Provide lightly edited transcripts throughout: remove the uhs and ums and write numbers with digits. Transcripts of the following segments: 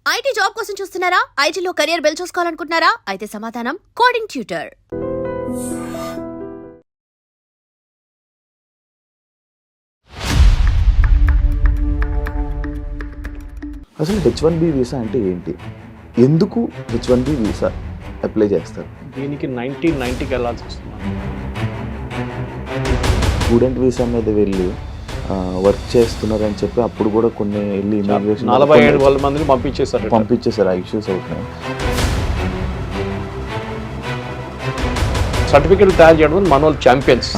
IT job కోసం చూస్తున్నారా? ఐటీలో కెరియర్ బిల్డ్ చూసుకోవాలనుకుంటున్నారా? అయితే సమాధానం కోడింగ్ ట్యూటర్. అసలు H1B వీసా అంటే ఏంటి? ఎందుకు H1B వీసా అప్లై చేస్తారు? దీనికి 1990కి వెళ్ళాల్సి వస్తుంది. స్టూడెంట్ వీసా మీద వెళ్ళి వర్క్ చేస్తున్నారని చెప్పి అప్పుడు కూడా కొన్ని వెళ్ళి ఇమిగ్రేషన్ 47 మందిని పంపించేశారు. ఆ ఇష్యూస్ అవుతున్నాయి. సర్టిఫికెట్ తయారు చేయడం మన వాళ్ళు ఛాంపియన్స్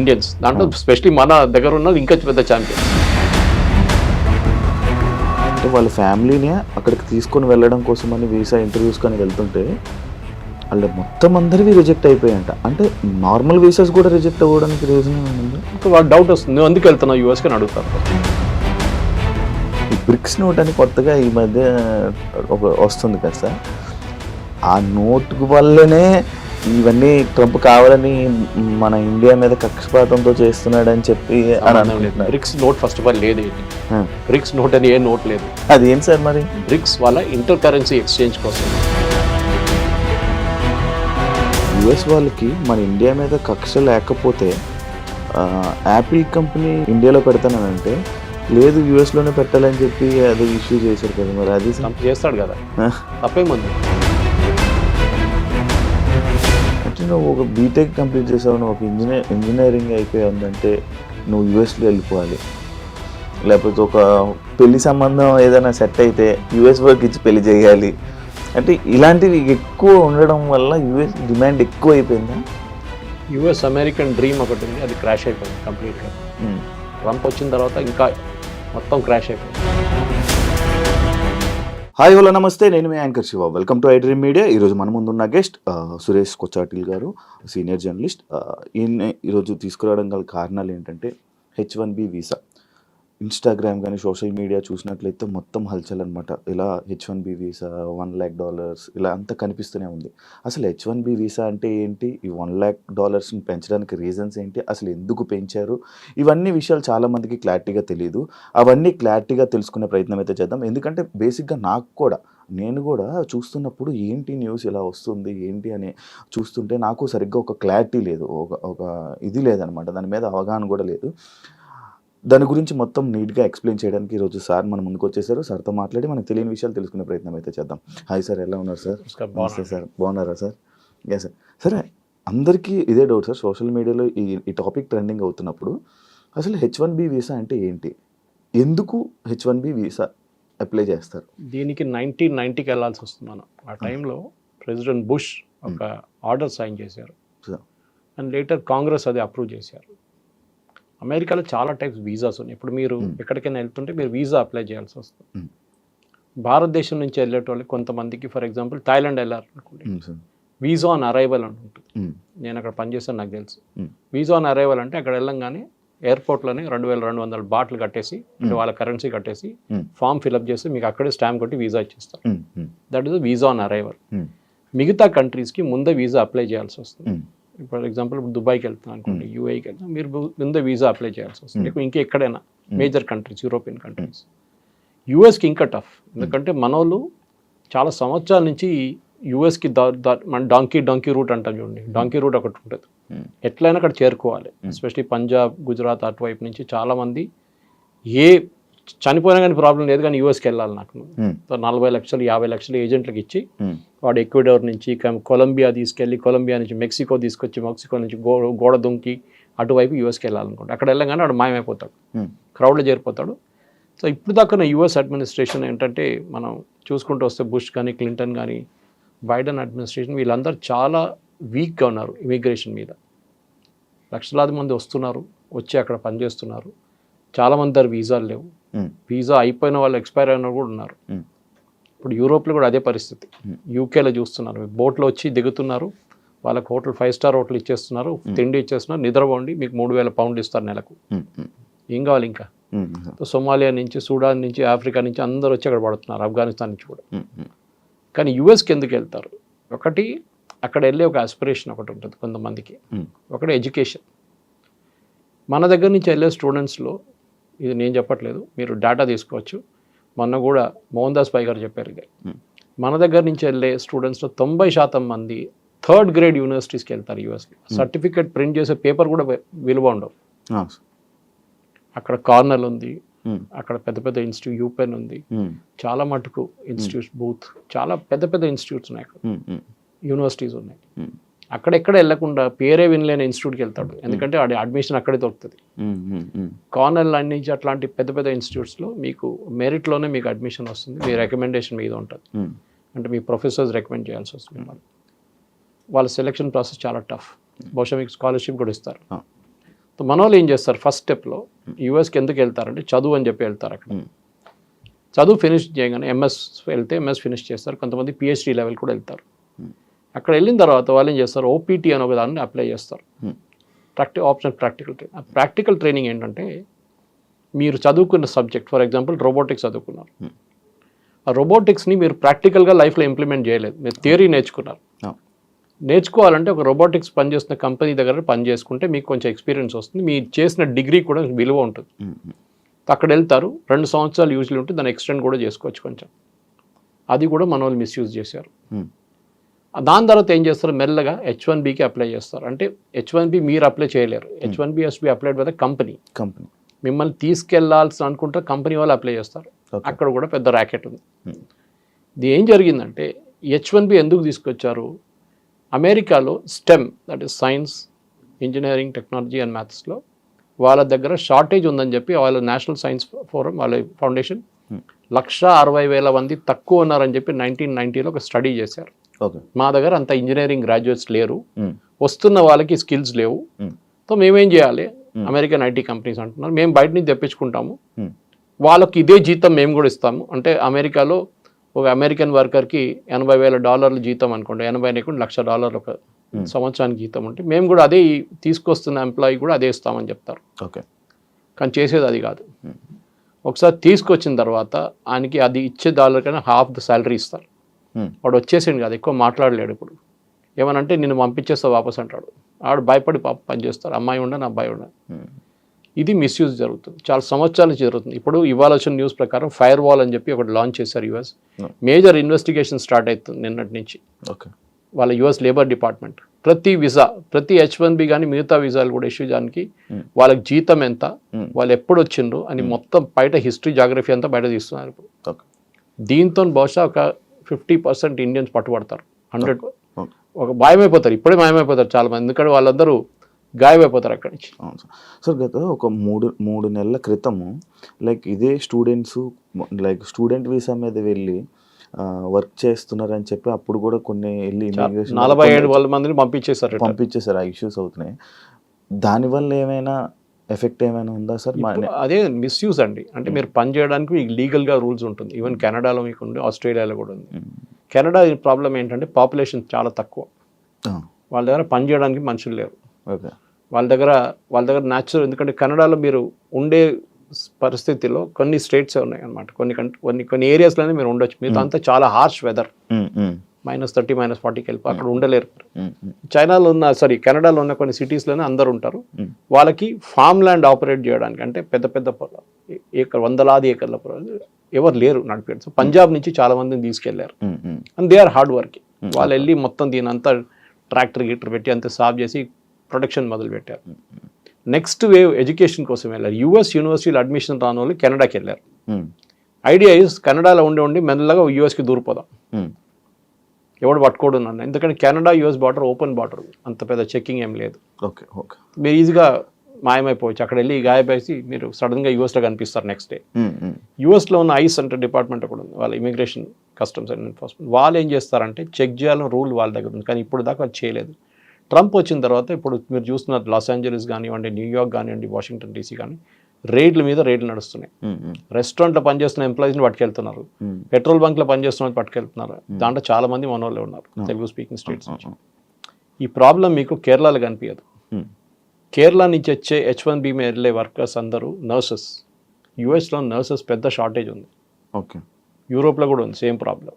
ఇండియన్స్, దాంట్లో స్పెషలీ మన దగ్గర ఉన్నది ఇంకా పెద్ద ఛాంపియన్స్. అంటే వాళ్ళ ఫ్యామిలీని అక్కడికి తీసుకొని వెళ్ళడం కోసమని వీసా ఇంటర్వ్యూస్ కానీ వెళ్తుంటే వాళ్ళు మొత్తం అందరివి రిజెక్ట్ అయిపోయాయంట. అంటే నార్మల్ వీసాస్ కూడా రిజెక్ట్ అవ్వడానికి రీజన్ ఉంది. వాళ్ళ డౌట్ వస్తుంది, నువ్వు ఎందుకు వెళ్తున్నావు యూఎస్కి అని అడుగుతారు. ఈ బ్రిక్స్ నోట్ అని కొత్తగా ఈ మధ్య వస్తుంది కదా సార్, ఆ నోట్ వల్లనే ఇవన్నీ ట్రంప్ కావాలని మన ఇండియా మీద కక్షపాతంతో చేస్తున్నాడని చెప్పి అని అనుకుంటున్నారు. BRICS note first of all లేదు. బ్రిక్స్ నోట్ అని ఏ నోట్ లేదు. అది ఏంటి సార్ మరి? బ్రిక్స్ వాళ్ళ ఇంటర్ కరెన్సీ ఎక్స్చేంజ్ కోసం. యుఎస్ వాళ్ళకి మన ఇండియా మీద కక్ష లేకపోతే యాపిల్ కంపెనీ ఇండియాలో పెడతానంటే లేదు యూఎస్లోనే పెట్టాలని చెప్పి అది ఇష్యూ చేశారు కదా. మరి అది చేస్తాడు కదా, తప్పేముంది. అంటే నువ్వు ఒక బీటెక్ కంప్లీట్ చేసావు, నువ్వు ఒక ఇంజనీరింగ్ అయిపోయి ఉందంటే నువ్వు యూఎస్లో వెళ్ళిపోవాలి. లేకపోతే ఒక పెళ్లి సంబంధం ఏదైనా సెట్ అయితే యూఎస్ వర్క్ ఇచ్చి పెళ్లి చేయాలి. అంటే ఇలాంటివి ఎక్కువ ఉండడం వల్ల యూఎస్ డిమాండ్ ఎక్కువ అయిపోయిందా? యూఎస్ అమెరికన్ డ్రీమ్ ఒకటి ఉంది, అది క్రాష్ అయిపోయింది కంప్లీట్గా. ట్రంప్ వచ్చిన తర్వాత ఇంకా మొత్తం క్రాష్ అయిపోయింది. హాయ్ హలో నమస్తే, నేను మీ anchor Shiva. Welcome to iDream media. ఈరోజు మన ముందున్న గెస్ట్ సురేష్ కొచ్చాటిల్ గారు, సీనియర్ జర్నలిస్ట్. ఈరోజు తీసుకురావడం గల కారణాలు ఏంటంటే H1B వీసా. ఇన్స్టాగ్రామ్ కానీ సోషల్ మీడియా చూసినట్లయితే మొత్తం హల్చల్ అనమాట. ఇలా H1B వీసా $1 lakh ఇలా అంతా కనిపిస్తూనే ఉంది. అసలు H1B వీసా అంటే ఏంటి? ఈ $1 lakh పెంచడానికి రీజన్స్ ఏంటి? అసలు ఎందుకు పెంచారు? ఇవన్నీ విషయాలు చాలామందికి క్లారిటీగా తెలియదు. అవన్నీ క్లారిటీగా తెలుసుకునే ప్రయత్నం అయితే చేద్దాం. ఎందుకంటే బేసిక్గా నేను కూడా చూస్తున్నప్పుడు ఏంటి న్యూస్ ఇలా వస్తుంది ఏంటి అని చూస్తుంటే నాకు సరిగ్గా ఒక క్లారిటీ లేదు, ఒక ఇది లేదనమాట. దాని మీద అవగాహన కూడా లేదు. దాని గురించి మొత్తం నీట్గా ఎక్స్ప్లెయిన్ చేయడానికి ఈరోజు సార్ మన ముందుకు వచ్చేసారు. సార్తో మాట్లాడి మనకు తెలియని విషయాలు తెలుసుకునే ప్రయత్నం అయితే చేద్దాం. హాయ్ సార్, ఎలా ఉన్నారు సార్? నమస్తే సార్, బాగున్నారా సార్? Yeah sir. సరే, అందరికీ ఇదే డౌట్ సార్. సోషల్ మీడియాలో ఈ టాపిక్ ట్రెండింగ్ అవుతున్నప్పుడు అసలు H1B వీసా అంటే ఏంటి? ఎందుకు H1B వీసా అప్లై చేస్తారు? దీనికి 1990కి వెళ్ళాల్సి వస్తుంది మనం. ఆ టైంలో ప్రెసిడెంట్ బుష్ ఒక ఆర్డర్ సైన్ చేశారు అండ్ లేటర్ కాంగ్రెస్ అది అప్రూవ్ చేశారు. అమెరికాలో చాలా టైప్స్ వీసాస్ ఉన్నాయి. ఇప్పుడు మీరు ఎక్కడికైనా వెళ్తుంటే మీరు వీసా అప్లై చేయాల్సి వస్తుంది. భారతదేశం నుంచి వెళ్ళేటోళ్ళకి కొంతమందికి, ఫర్ ఎగ్జాంపుల్ థాయిలాండ్ వెళ్ళాలనుకోండి, వీసా ఆన్ అరైవల్ అని ఉంటుంది. నేను అక్కడ పనిచేస్తాను, నాకు తెలుసు. వీసా ఆన్ అరైవల్ అంటే అక్కడ వెళ్ళంగానే ఎయిర్పోర్ట్లోనే 2200 బాట్లు కట్టేసి, అంటే వాళ్ళ కరెన్సీ కట్టేసి ఫామ్ ఫిల్అప్ చేసి మీకు అక్కడే స్టాంప్ కొట్టి వీసా ఇచ్చేస్తారు. That is visa on arrival. మిగతా కంట్రీస్కి ముందే వీసా అప్లై చేయాల్సి వస్తుంది. ఫర్ ఎగ్జాంపుల్ ఇప్పుడు దుబాయ్కి వెళ్తాను అనుకోండి, యూఏకి వెళ్తాను, మీరు ముందే వీసా అప్లై చేయాల్సి వస్తుంది. ఇంకా ఎక్కడైనా మేజర్ కంట్రీస్, యూరోపియన్ కంట్రీస్. యూఎస్కి ఇంకా టఫ్, ఎందుకంటే మనోళ్ళు చాలా సంవత్సరాల నుంచి యూఎస్కి మన డాంకీ రూట్ అంటాం చూడండి. డాంకీ రూట్ ఒకటి ఉంటుంది, ఎట్లయినా అక్కడ చేరుకోవాలి. ఎస్పెషలీ పంజాబ్, గుజరాత్ అటువైపు నుంచి చాలామంది చనిపోయినా కానీ ప్రాబ్లం లేదు, కానీ యూఎస్కి వెళ్ళాలి నాకు 40 లక్షలు 50 లక్షలు ఏజెంట్లకు ఇచ్చి వాడు ఎక్వెడార్ నుంచి కొలంబియా తీసుకెళ్ళి, కొలంబియా నుంచి మెక్సికో తీసుకొచ్చి, మెక్సికో నుంచి గోడ దుంకి అటువైపు యూఎస్కి వెళ్ళాలనుకుంటా. అక్కడ వెళ్ళగానే వాడు మాయమైపోతాడు, క్రౌడ్లో చేరిపోతాడు. సో ఇప్పుడు దాకా యూఎస్ అడ్మినిస్ట్రేషన్ ఏంటంటే, మనం చూసుకుంటూ వస్తే బుష్ కానీ, క్లింటన్ కానీ, బైడెన్ అడ్మినిస్ట్రేషన్, వీళ్ళందరూ చాలా వీక్గా ఉన్నారు ఇమిగ్రేషన్ మీద. లక్షలాది మంది వస్తున్నారు, వచ్చి అక్కడ పనిచేస్తున్నారు. చాలామంది దగ్గర వీసాలు లేవు. వీసా అయిపోయిన వాళ్ళు, ఎక్స్పైర్ అయిన కూడా ఉన్నారు. ఇప్పుడు యూరోప్లో కూడా అదే పరిస్థితి. యూకేలో చూస్తున్నారు, బోట్లో వచ్చి దిగుతున్నారు, వాళ్ళకి హోటల్ 5 స్టార్ హోటల్ ఇచ్చేస్తున్నారు, తిండి ఇచ్చేస్తున్నారు, నిద్రపోండి, మీకు 3000 పౌండ్లు ఇస్తారు నెలకు. ఏం కావాలి ఇంకా? సోమాలియా నుంచి, సూడాన్ నుంచి, ఆఫ్రికా నుంచి అందరూ వచ్చి అక్కడ పడుతున్నారు, ఆఫ్ఘనిస్తాన్ నుంచి కూడా. కానీ యూఎస్కి ఎందుకు వెళ్తారు? ఒకటి, అక్కడ వెళ్ళే ఒక ఆస్పిరేషన్ ఒకటి ఉంటుంది కొంతమందికి. ఒకటి ఎడ్యుకేషన్. మన దగ్గర నుంచి వెళ్ళే స్టూడెంట్స్లో, ఇది నేను చెప్పట్లేదు, మీరు డేటా తీసుకోవచ్చు, మొన్న కూడా మోహన్ దాస్ పై గారు చెప్పారు ఇది. మన దగ్గర నుంచి వెళ్ళే స్టూడెంట్స్లో 90% మంది 3rd గ్రేడ్ యూనివర్సిటీస్కి వెళ్తారు యూఎస్లో. సర్టిఫికేట్ ప్రింట్ చేసే పేపర్ కూడా విలువ ఉండవు. అక్కడ కార్నల్ ఉంది, అక్కడ పెద్ద పెద్ద ఇన్స్టిట్యూట్ యూపెన్ ఉంది, చాలా మటుకు ఇన్స్టిట్యూట్స్ బూత్, చాలా పెద్ద పెద్ద ఇన్స్టిట్యూట్స్ ఉన్నాయి అక్కడ, యూనివర్సిటీస్ ఉన్నాయి. అక్కడెక్కడ వెళ్లకుండా పేరే వినలేని ఇన్స్టిట్యూట్కి వెళ్తాడు, ఎందుకంటే వాడి అడ్మిషన్ అక్కడే దొరుకుతుంది. కార్నల్ నుంచి అట్లాంటి పెద్ద పెద్ద ఇన్స్టిట్యూట్స్లో మీకు మెరిట్లోనే మీకు అడ్మిషన్ వస్తుంది, మీ రికమెండేషన్ మీద ఉంటుంది. అంటే మీ ప్రొఫెసర్స్ రికమెండ్ చేయాల్సి వస్తుంది. వాళ్ళ సెలెక్షన్ ప్రాసెస్ చాలా టఫ్, బహుశా మీకు స్కాలర్షిప్ కూడా ఇస్తారు. మన వాళ్ళు ఏం చేస్తారు, ఫస్ట్ స్టెప్లో యూఎస్కి ఎందుకు వెళ్తారంటే చదువు అని చెప్పి వెళ్తారు. అక్కడ చదువు ఫినిష్ చేయగానే ఎంఎస్ వెళ్తే ఎంఎస్ ఫినిష్ చేస్తారు, కొంతమంది పిహెచ్డి లెవెల్ కూడా వెళ్తారు. అక్కడ వెళ్ళిన తర్వాత వాళ్ళు ఏం చేస్తారు, ఓపీటీ అని ఒక దాన్ని అప్లై చేస్తారు, ఆప్షనల్ ప్రాక్టికల్ ట్రైనింగ్. ఆ ప్రాక్టికల్ ట్రైనింగ్ ఏంటంటే మీరు చదువుకున్న సబ్జెక్ట్, ఫర్ ఎగ్జాంపుల్ రోబోటిక్స్ చదువుకున్నారు, ఆ రోబోటిక్స్ని మీరు ప్రాక్టికల్గా లైఫ్లో ఇంప్లిమెంట్ చేయలేదు, మీరు థియరీ నేర్చుకున్నారు. నేర్చుకోవాలంటే ఒక రోబోటిక్స్ పనిచేస్తున్న కంపెనీ దగ్గర పని చేసుకుంటే మీకు కొంచెం ఎక్స్పీరియన్స్ వస్తుంది, మీరు చేసిన డిగ్రీ కూడా విలువ ఉంటుంది. అక్కడ వెళ్తారు, 2 సంవత్సరాలు యూజువల్ ఉంటే దాన్ని ఎక్స్టెండ్ కూడా చేసుకోవచ్చు కొంచెం. అది కూడా మన వాళ్ళు మిస్యూజ్ చేశారు. దాని తర్వాత ఏం చేస్తారు, మెల్లగా H1Bకి అప్లై చేస్తారు. అంటే H1B మీరు అప్లై చేయలేరు, H1B has be applied by the company. మిమ్మల్ని తీసుకెళ్లాల్సి అనుకుంటే కంపెనీ వాళ్ళు అప్లై చేస్తారు. అక్కడ కూడా పెద్ద ర్యాకెట్ ఉంది. ఇది ఏం జరిగిందంటే H1B ఎందుకు తీసుకొచ్చారు, అమెరికాలో stem, that is science, engineering, technology and మ్యాథ్స్లో వాళ్ళ దగ్గర షార్టేజ్ ఉందని చెప్పి వాళ్ళ నేషనల్ సైన్స్ ఫోరం, వాళ్ళ ఫౌండేషన్ 160,000 మంది తక్కువ ఉన్నారని చెప్పి 1990లో ఒక స్టడీ చేశారు. మా దగ్గర అంత ఇంజనీరింగ్ గ్రాడ్యుయేట్స్ లేరు, వస్తున్న వాళ్ళకి స్కిల్స్ లేవు, సో మేమేం చేయాలి, అమెరికన్ ఐటీ కంపెనీస్ అంటున్నారు మేము బయట నుంచి తెప్పించుకుంటాము, వాళ్ళకి ఇదే జీతం మేము కూడా ఇస్తాము. అంటే అమెరికాలో ఒక అమెరికన్ వర్కర్కి $80,000 జీతం అనుకోండి, 80 లేకుండా $1,00,000 ఒక సంవత్సరానికి జీతం ఉంటే మేము కూడా అదే తీసుకొస్తున్న ఎంప్లాయీ కూడా అదే ఇస్తామని చెప్తారు. కానీ చేసేది అది కాదు. ఒకసారి తీసుకొచ్చిన తర్వాత ఆయనకి అది ఇచ్చే $1 కన్నా half the salary ఇస్తారు. వాడు వచ్చేసిండు కాదు, ఎక్కువ మాట్లాడలేడు. ఇప్పుడు ఏమనంటే నిన్ను పంపించేస్తా వాపస్ అంటాడు. ఆడు భయపడి పనిచేస్తారు, అమ్మాయి ఉండని అబ్బాయి ఉండని. ఇది మిస్యూజ్ జరుగుతుంది, చాలా సంవత్సరాల నుంచి జరుగుతుంది. ఇప్పుడు ఇవాళ వచ్చిన న్యూస్ ప్రకారం ఫైర్ వాల్ అని చెప్పి ఒకటి లాంచ్ చేశారు యూఎస్. మేజర్ ఇన్వెస్టిగేషన్ స్టార్ట్ అవుతుంది నిన్నటి నుంచి. వాళ్ళ యూఎస్ లేబర్ డిపార్ట్మెంట్ ప్రతి వీసా, ప్రతి H1B కానీ మిగతా వీసాలు కూడా ఇష్యూ చేయడానికి వాళ్ళకి జీతం ఎంత, వాళ్ళు ఎప్పుడు వచ్చిండ్రు అని మొత్తం బయట హిస్టరీ, జాగ్రఫీ అంతా బయట తీస్తున్నారు ఇప్పుడు. దీంతో బహుశా ఒక 50% ఇండియన్స్ పట్టుబడతారు, 100 ఒక మాయమైపోతారు, ఇప్పుడే మాయమైపోతారు చాలా మంది, ఎందుకంటే వాళ్ళందరూ గాయమైపోతారు అక్కడి నుంచి. సార్ గత ఒక మూడు నెలల క్రితము లైక్ ఇదే స్టూడెంట్స్ లైక్ స్టూడెంట్ వీసా మీద వెళ్ళి వర్క్ చేస్తున్నారని చెప్పి అప్పుడు కూడా కొన్ని వెళ్ళి 47 మందిని పంపించేశారు. ఆ ఇష్యూస్ అవుతున్నాయి. దానివల్ల ఏమైనా ఎఫెక్ట్ ఏమైనా ఉందా సార్? అదే మిస్యూజ్ అండి. అంటే మీరు పని చేయడానికి మీకు లీగల్గా రూల్స్ ఉంటుంది. ఈవెన్ కెనడాలో మీకు ఉంది, ఆస్ట్రేలియాలో కూడా ఉంది. కెనడా ప్రాబ్లం ఏంటంటే పాపులేషన్ చాలా తక్కువ, వాళ్ళ దగ్గర పని చేయడానికి మనుషులు లేరు. వాళ్ళ దగ్గర న్యాచురల్, ఎందుకంటే కెనడాలో మీరు ఉండే పరిస్థితిలో కొన్ని స్టేట్స్ ఉన్నాయి అనమాట, కొన్ని ఏరియాస్లోనే మీరు ఉండొచ్చు, మీతో అంతా చాలా హార్ష్ వెదర్, -30 -40కి వెళ్ళి అక్కడ ఉండలేరు. చైనాలో ఉన్న కెనడాలో ఉన్న కొన్ని సిటీస్లోనే అందరు ఉంటారు. వాళ్ళకి ఫామ్ ల్యాండ్ ఆపరేట్ చేయడానికి అంటే పెద్ద పెద్ద వందలాది ఏకర్ల పొలాలు ఎవరు లేరు నడిపేది. సో పంజాబ్ నుంచి చాలా మందిని తీసుకెళ్లారు, and they are hard working. వాళ్ళు వెళ్ళి మొత్తం దీని అంతా ట్రాక్టర్ పెట్టి అంతా సాఫ్ చేసి ప్రొడక్షన్ మొదలు పెట్టారు. నెక్స్ట్ వేవ్ ఎడ్యుకేషన్ కోసం వెళ్ళారు. యూఎస్ యూనివర్సిటీలో అడ్మిషన్ రాని వాళ్ళు కెనడాకి వెళ్ళారు. ఐడియా ఇస్ కెనడాలో ఉండి మెల్లగా యూఎస్కి దూరిపోదాం, ఎవడు పట్టుకోడు నన్ను, ఎందుకంటే Canada US border open border, అంత పెద్ద చెక్కింగ్ ఏం లేదు. మీరు ఈజీగా మాయమైపోవచ్చు. అక్కడ వెళ్ళి గాయపేసి మీరు సడన్గా యూఎస్లో కనిపిస్తారు నెక్స్ట్ డే. యూఎస్లో ఉన్న ఐస్ అంటే డిపార్ట్మెంట్ కూడా ఉంది, వాళ్ళ ఇమిగ్రేషన్, కస్టమ్స్ అండ్ ఎన్ఫోర్స్మెంట్. వాళ్ళు ఏం చేస్తారంటే చెక్ చేయాలని రూల్ వాళ్ళ దగ్గర ఉంది, కానీ ఇప్పుడు దాకా అది చేయలేదు. ట్రంప్ వచ్చిన తర్వాత ఇప్పుడు మీరు చూస్తున్నారు లాస్ ఏంజలీస్ కానివ్వండి, న్యూయార్క్ కానివ్వండి, వాషింగ్టన్ DC కానీ రేట్ల మీద రేట్లు నడుస్తున్నాయి. రెస్టారెంట్లో పనిచేస్తున్న ఎంప్లాయీస్ని పట్టుకెళ్తున్నారు, పెట్రోల్ బంక్లో పనిచేస్తున్న పట్టుకెళ్తున్నారు. దాంట్లో చాలా మంది మన వాళ్ళే ఉన్నారు తెలుగు స్పీకింగ్ స్టేట్స్ నుంచి. ఈ ప్రాబ్లం మీకు కేరళలో కనిపించదు. కేరళ నుంచి వచ్చే H1B మీద వెళ్ళే వర్కర్స్ అందరూ నర్సెస్. యూఎస్లో నర్సెస్ పెద్ద షార్టేజ్ ఉంది, యూరోప్లో కూడా ఉంది సేమ్ ప్రాబ్లం.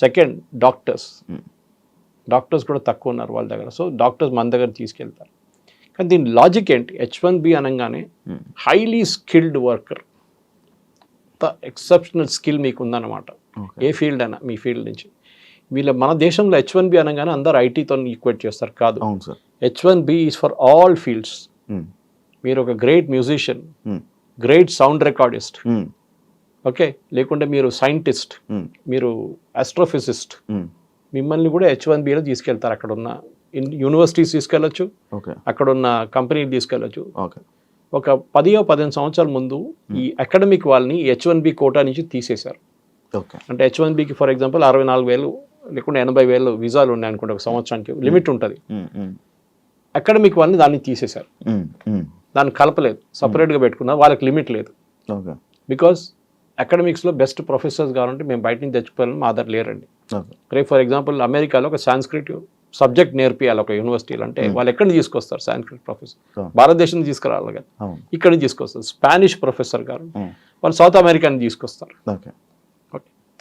సెకండ్ డాక్టర్స్ కూడా తక్కువ ఉన్నారు వాళ్ళ దగ్గర. సో డాక్టర్స్ మన దగ్గర తీసుకెళ్తారు. కానీ దీని లాజిక్ ఏంటి, H1B అనగానే హైలీ స్కిల్డ్ వర్కర్, అంత ఎక్సెప్షనల్ స్కిల్ మీకు ఉందన్నమాట. ఏ ఫీల్డ్ అయినా మీ ఫీల్డ్ నుంచి. మన దేశంలో H1B అనగానే అందరు ఐటీతో ఈక్వేట్ చేస్తారు. కాదు, అవును sir. H1B is for all fields. మీరు ఒక great musician, great sound recordist, okay, లేకుంటే మీరు సైంటిస్ట్, మీరు ఆస్ట్రోఫిజిస్ట్, మిమ్మల్ని కూడా H1Bలో తీసుకెళ్తారు. అక్కడ ఉన్న యూనివర్సిటీస్ తీసుకెళ్ళచ్చు, అక్కడ ఉన్న కంపెనీలు తీసుకెళ్ళచ్చు. ఒక 10-15 సంవత్సరాల ముందు ఈ అకాడమిక్ వాళ్ళని H1B కోటా నుంచి తీసేశారు. అంటే H1Bకి ఫర్ ఎగ్జాంపుల్ 64,000 లేకుంటే 80,000 వీసాలు ఉన్నాయి అనుకుంటే ఒక సంవత్సరానికి లిమిట్ ఉంటుంది. అకాడమిక్ వాళ్ళని దాన్ని తీసేశారు, దాన్ని కలపలేదు, సపరేట్గా పెట్టుకున్నారు. వాళ్ళకి లిమిట్ లేదు. బికాస్ అకాడమిక్స్లో బెస్ట్ ప్రొఫెసర్స్ కావాలంటే మేము బయట నుంచి తెచ్చుకోవాలని మా దగ్గర లేరండి. రేపు ఫర్ ఎగ్జాంపుల్ అమెరికాలో ఒక సాంస్క్రిట్ సబ్జెక్ట్ నేర్పియాలి ఒక యూనివర్సిటీలో అంటే వాళ్ళు ఎక్కడి నుంచి తీసుకొస్తారు సాంస్క్రిట్ ప్రొఫెసర్? భారతదేశం నుంచి తీసుకురావాలి కదా, ఇక్కడి నుంచి తీసుకొస్తారు. స్పానిష్ ప్రొఫెసర్ గారు వాళ్ళు సౌత్ అమెరికా నుంచి తీసుకొస్తారు. ఓకే,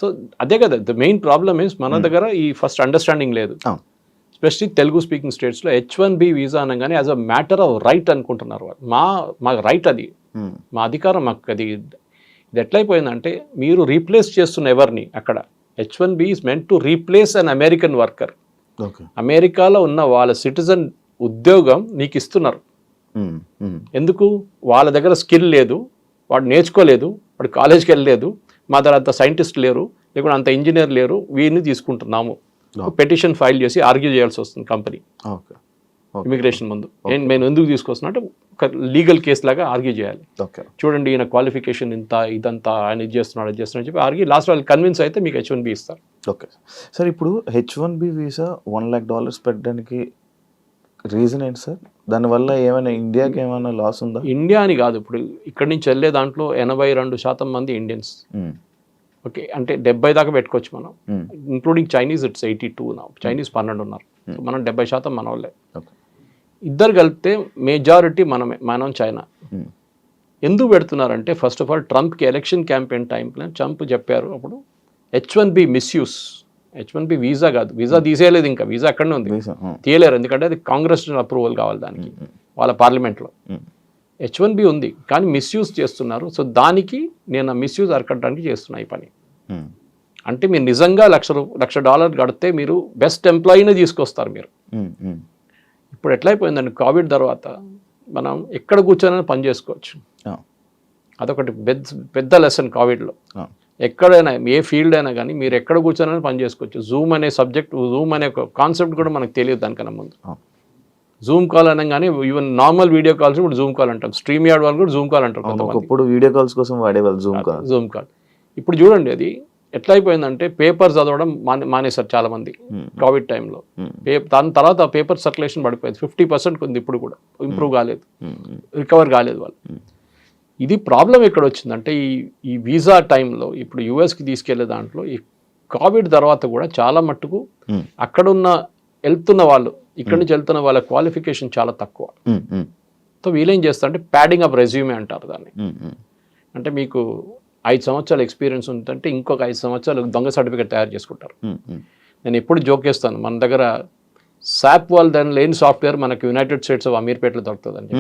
సో అదే కదా ద మెయిన్ ప్రాబ్లమ్ ఈస్ మన దగ్గర ఈ ఫస్ట్ అండర్స్టాండింగ్ లేదు. ఎస్పెషలీ తెలుగు స్పీకింగ్ స్టేట్స్లో H1B వీసా అనగానే as a matter of right అనుకుంటున్నారు వాళ్ళు. మా రైట్ అది, మా అధికారం, మాకు అది. ఇది ఎట్లయిపోయిందంటే మీరు రీప్లేస్ చేస్తున్న ఎవరిని అక్కడ. H1B is meant to replace an American worker. అమెరికాలో ఉన్న వాళ్ళ సిటిజన్ ఉద్యోగం నీకు ఇస్తున్నారు. ఎందుకు? వాళ్ళ దగ్గర స్కిల్ లేదు, వాడు నేర్చుకోలేదు, వాడు కాలేజ్కి వెళ్ళలేదు, మా దగ్గర అంత సైంటిస్ట్ లేరు, లేకుంటే అంత ఇంజనీర్ లేరు, వీరిని తీసుకుంటున్నాము. పెటిషన్ ఫైల్ చేసి ఆర్గ్యూ చేయాల్సి వస్తుంది కంపెనీ ఇమిగ్రేషన్ ముందు. నేను ఎందుకు తీసుకొస్తున్నా అంటే ఒక లీగల్ కేసు లాగా ఆర్గ్యూ చేయాలి. చూడండి ఈయన క్వాలిఫికేషన్ ఇంత, ఇదంతా, ఆయన ఇది చేస్తున్నాడు, అది చేస్తున్నాడు చెప్పి ఆర్గ్యూ. లాస్ట్ వాళ్ళు కన్విన్స్ అయితే మీకు H1B ఇస్తారు. ఓకే సార్, ఇప్పుడు H1B వీసా $1 lakh పెట్టడానికి రీజన్ ఏంటి సార్? దానివల్ల ఏమైనా ఇండియాకి ఏమైనా లాస్ ఉందా? ఇండియా అని కాదు, ఇప్పుడు ఇక్కడి నుంచి వెళ్ళే దాంట్లో 82% మంది ఇండియన్స్. ఓకే, అంటే 70 దాకా పెట్టుకోవచ్చు మనం, ఇంక్లూడింగ్ చైనీస్. ఇట్స్ 82 నా. చైనీస్ 12 ఉన్నారు, మనం 70% మన వాళ్ళే. ఇద్దరు కలిపితే మెజారిటీ మనం చైనా. ఎందుకు పెడుతున్నారంటే ఫస్ట్ ఆఫ్ ఆల్ ట్రంప్కి ఎలక్షన్ క్యాంపెయిన్ టైంలో ట్రంప్ చెప్పారు అప్పుడు H1B మిస్యూస్. H1B వీసా కాదు, వీసా తీసేయలేదు, ఇంకా వీసా అక్కడనే ఉంది, తీయలేరు. ఎందుకంటే అది కాంగ్రెస్ అప్రూవల్ కావాలి దానికి, వాళ్ళ పార్లమెంట్లో. H1B ఉంది కానీ మిస్యూజ్ చేస్తున్నారు. సో దానికి నేను మిస్యూజ్ అరకట్టడానికి చేస్తున్నా ఈ పని. అంటే మీరు నిజంగా $1,00,000 కడితే మీరు బెస్ట్ ఎంప్లాయీని తీసుకొస్తారు మీరు. ఇప్పుడు ఎట్లయిపోయిందండి, కోవిడ్ తర్వాత మనం ఎక్కడ కూర్చొని పని చేసుకోవచ్చు. అదొకటి పెద్ద లెసన్ కోవిడ్లో. ఎక్కడైనా ఏ ఫీల్డ్ అయినా కానీ మీరు ఎక్కడ కూర్చొని పని చేసుకోవచ్చు. జూమ్ అనే సబ్జెక్ట్, జూమ్ అనే ఒక కాన్సెప్ట్ కూడా మనకు తెలియదు దానికన్నా ముందు. జూమ్ కాల్ అనగానే ఈవెన్ నార్మల్ వీడియో కాల్స్ ఇప్పుడు జూమ్ కాల్ అంటాం. స్ట్రీమ్ యార్డ్ వాళ్ళు కూడా జూమ్ కాల్ అంటారు. ఒకప్పుడు వీడియో కాల్స్ కోసం వాడేవాళ్ళు జూమ్ కాల్. ఇప్పుడు చూడండి అది ఎట్లా అయిపోయిందంటే పేపర్ చదవడం మానేశారు చాలా మంది కోవిడ్ టైంలో. దాని తర్వాత పేపర్ సర్క్యులేషన్ పడిపోయింది, 50% ఉంది. ఇప్పుడు కూడా ఇంప్రూవ్ కాలేదు, రికవర్ కాలేదు వాళ్ళు. ఇది ప్రాబ్లం ఎక్కడ వచ్చిందంటే ఈ వీసా టైంలో ఇప్పుడు యూఎస్కి తీసుకెళ్లే దాంట్లో ఈ కోవిడ్ తర్వాత కూడా చాలా మట్టుకు అక్కడున్న వెళ్తున్న వాళ్ళు, ఇక్కడి నుంచి వెళ్తున్న వాళ్ళ క్వాలిఫికేషన్ చాలా తక్కువ. సో వీళ్ళేం చేస్తారంటే ప్యాడింగ్ అప్ రెజ్యూమే అంటారు దాన్ని. అంటే మీకు 5 సంవత్సరాల ఎక్స్పీరియన్స్ ఉందంటే ఇంకొక 5 సంవత్సరాలు దొంగ సర్టిఫికేట్ తయారు చేసుకుంటారు. నేను ఎప్పుడు జోక్ చేస్తాను, మన దగ్గర సాప్ వాళ్ళు దాని లేని సాఫ్ట్వేర్ మనకు యునైటెడ్ స్టేట్స్ ఆఫ్ అమీర్పేటలో దొరుకుతుందండి.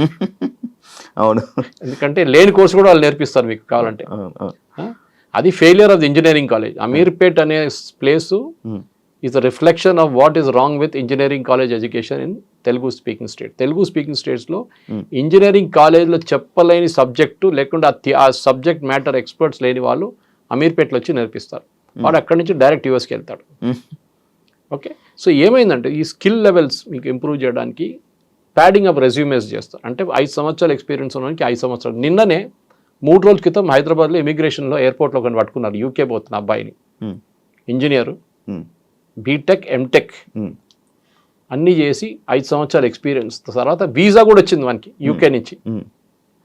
అవును, ఎందుకంటే లేని కోర్సు కూడా వాళ్ళు నేర్పిస్తారు మీకు కావాలంటే. అది failure of the engineering college. Ameerpet అనే place is a reflection of what is wrong with engineering college education in Telugu speaking state. Telugu speaking స్టేట్స్లో ఇంజనీరింగ్ కాలేజ్లో చెప్పలేని సబ్జెక్టు లేకుండా ఆ సబ్జెక్ట్ మ్యాటర్ ఎక్స్పర్ట్స్ లేని వాళ్ళు అమీర్పేటలో వచ్చి నేర్పిస్తారు. వాడు అక్కడి నుంచి డైరెక్ట్ యూఎస్కి వెళ్తాడు. ఓకే, సో ఏమైందంటే ఈ స్కిల్ లెవెల్స్ మీకు ఇంప్రూవ్ చేయడానికి ప్యాడింగ్ అప్ రెజ్యూమేస్ చేస్తారు. అంటే 5 సంవత్సరాల ఎక్స్పీరియన్స్ ఉన్నవానికి 5 సంవత్సరాలు. నిన్ననే 3 రోజుల క్రితం హైదరాబాద్లో ఇమిగ్రేషన్లో ఎయిర్పోర్ట్లో ఒకరిని పట్టుకున్నారు, యూకే పోతున్న అబ్బాయిని. ఇంజనీరు, బీటెక్, ఎంటెక్ అన్నీ చేసి 5 సంవత్సరాల ఎక్స్పీరియన్స్ తర్వాత వీసా కూడా వచ్చింది మనకి యూకే నుంచి.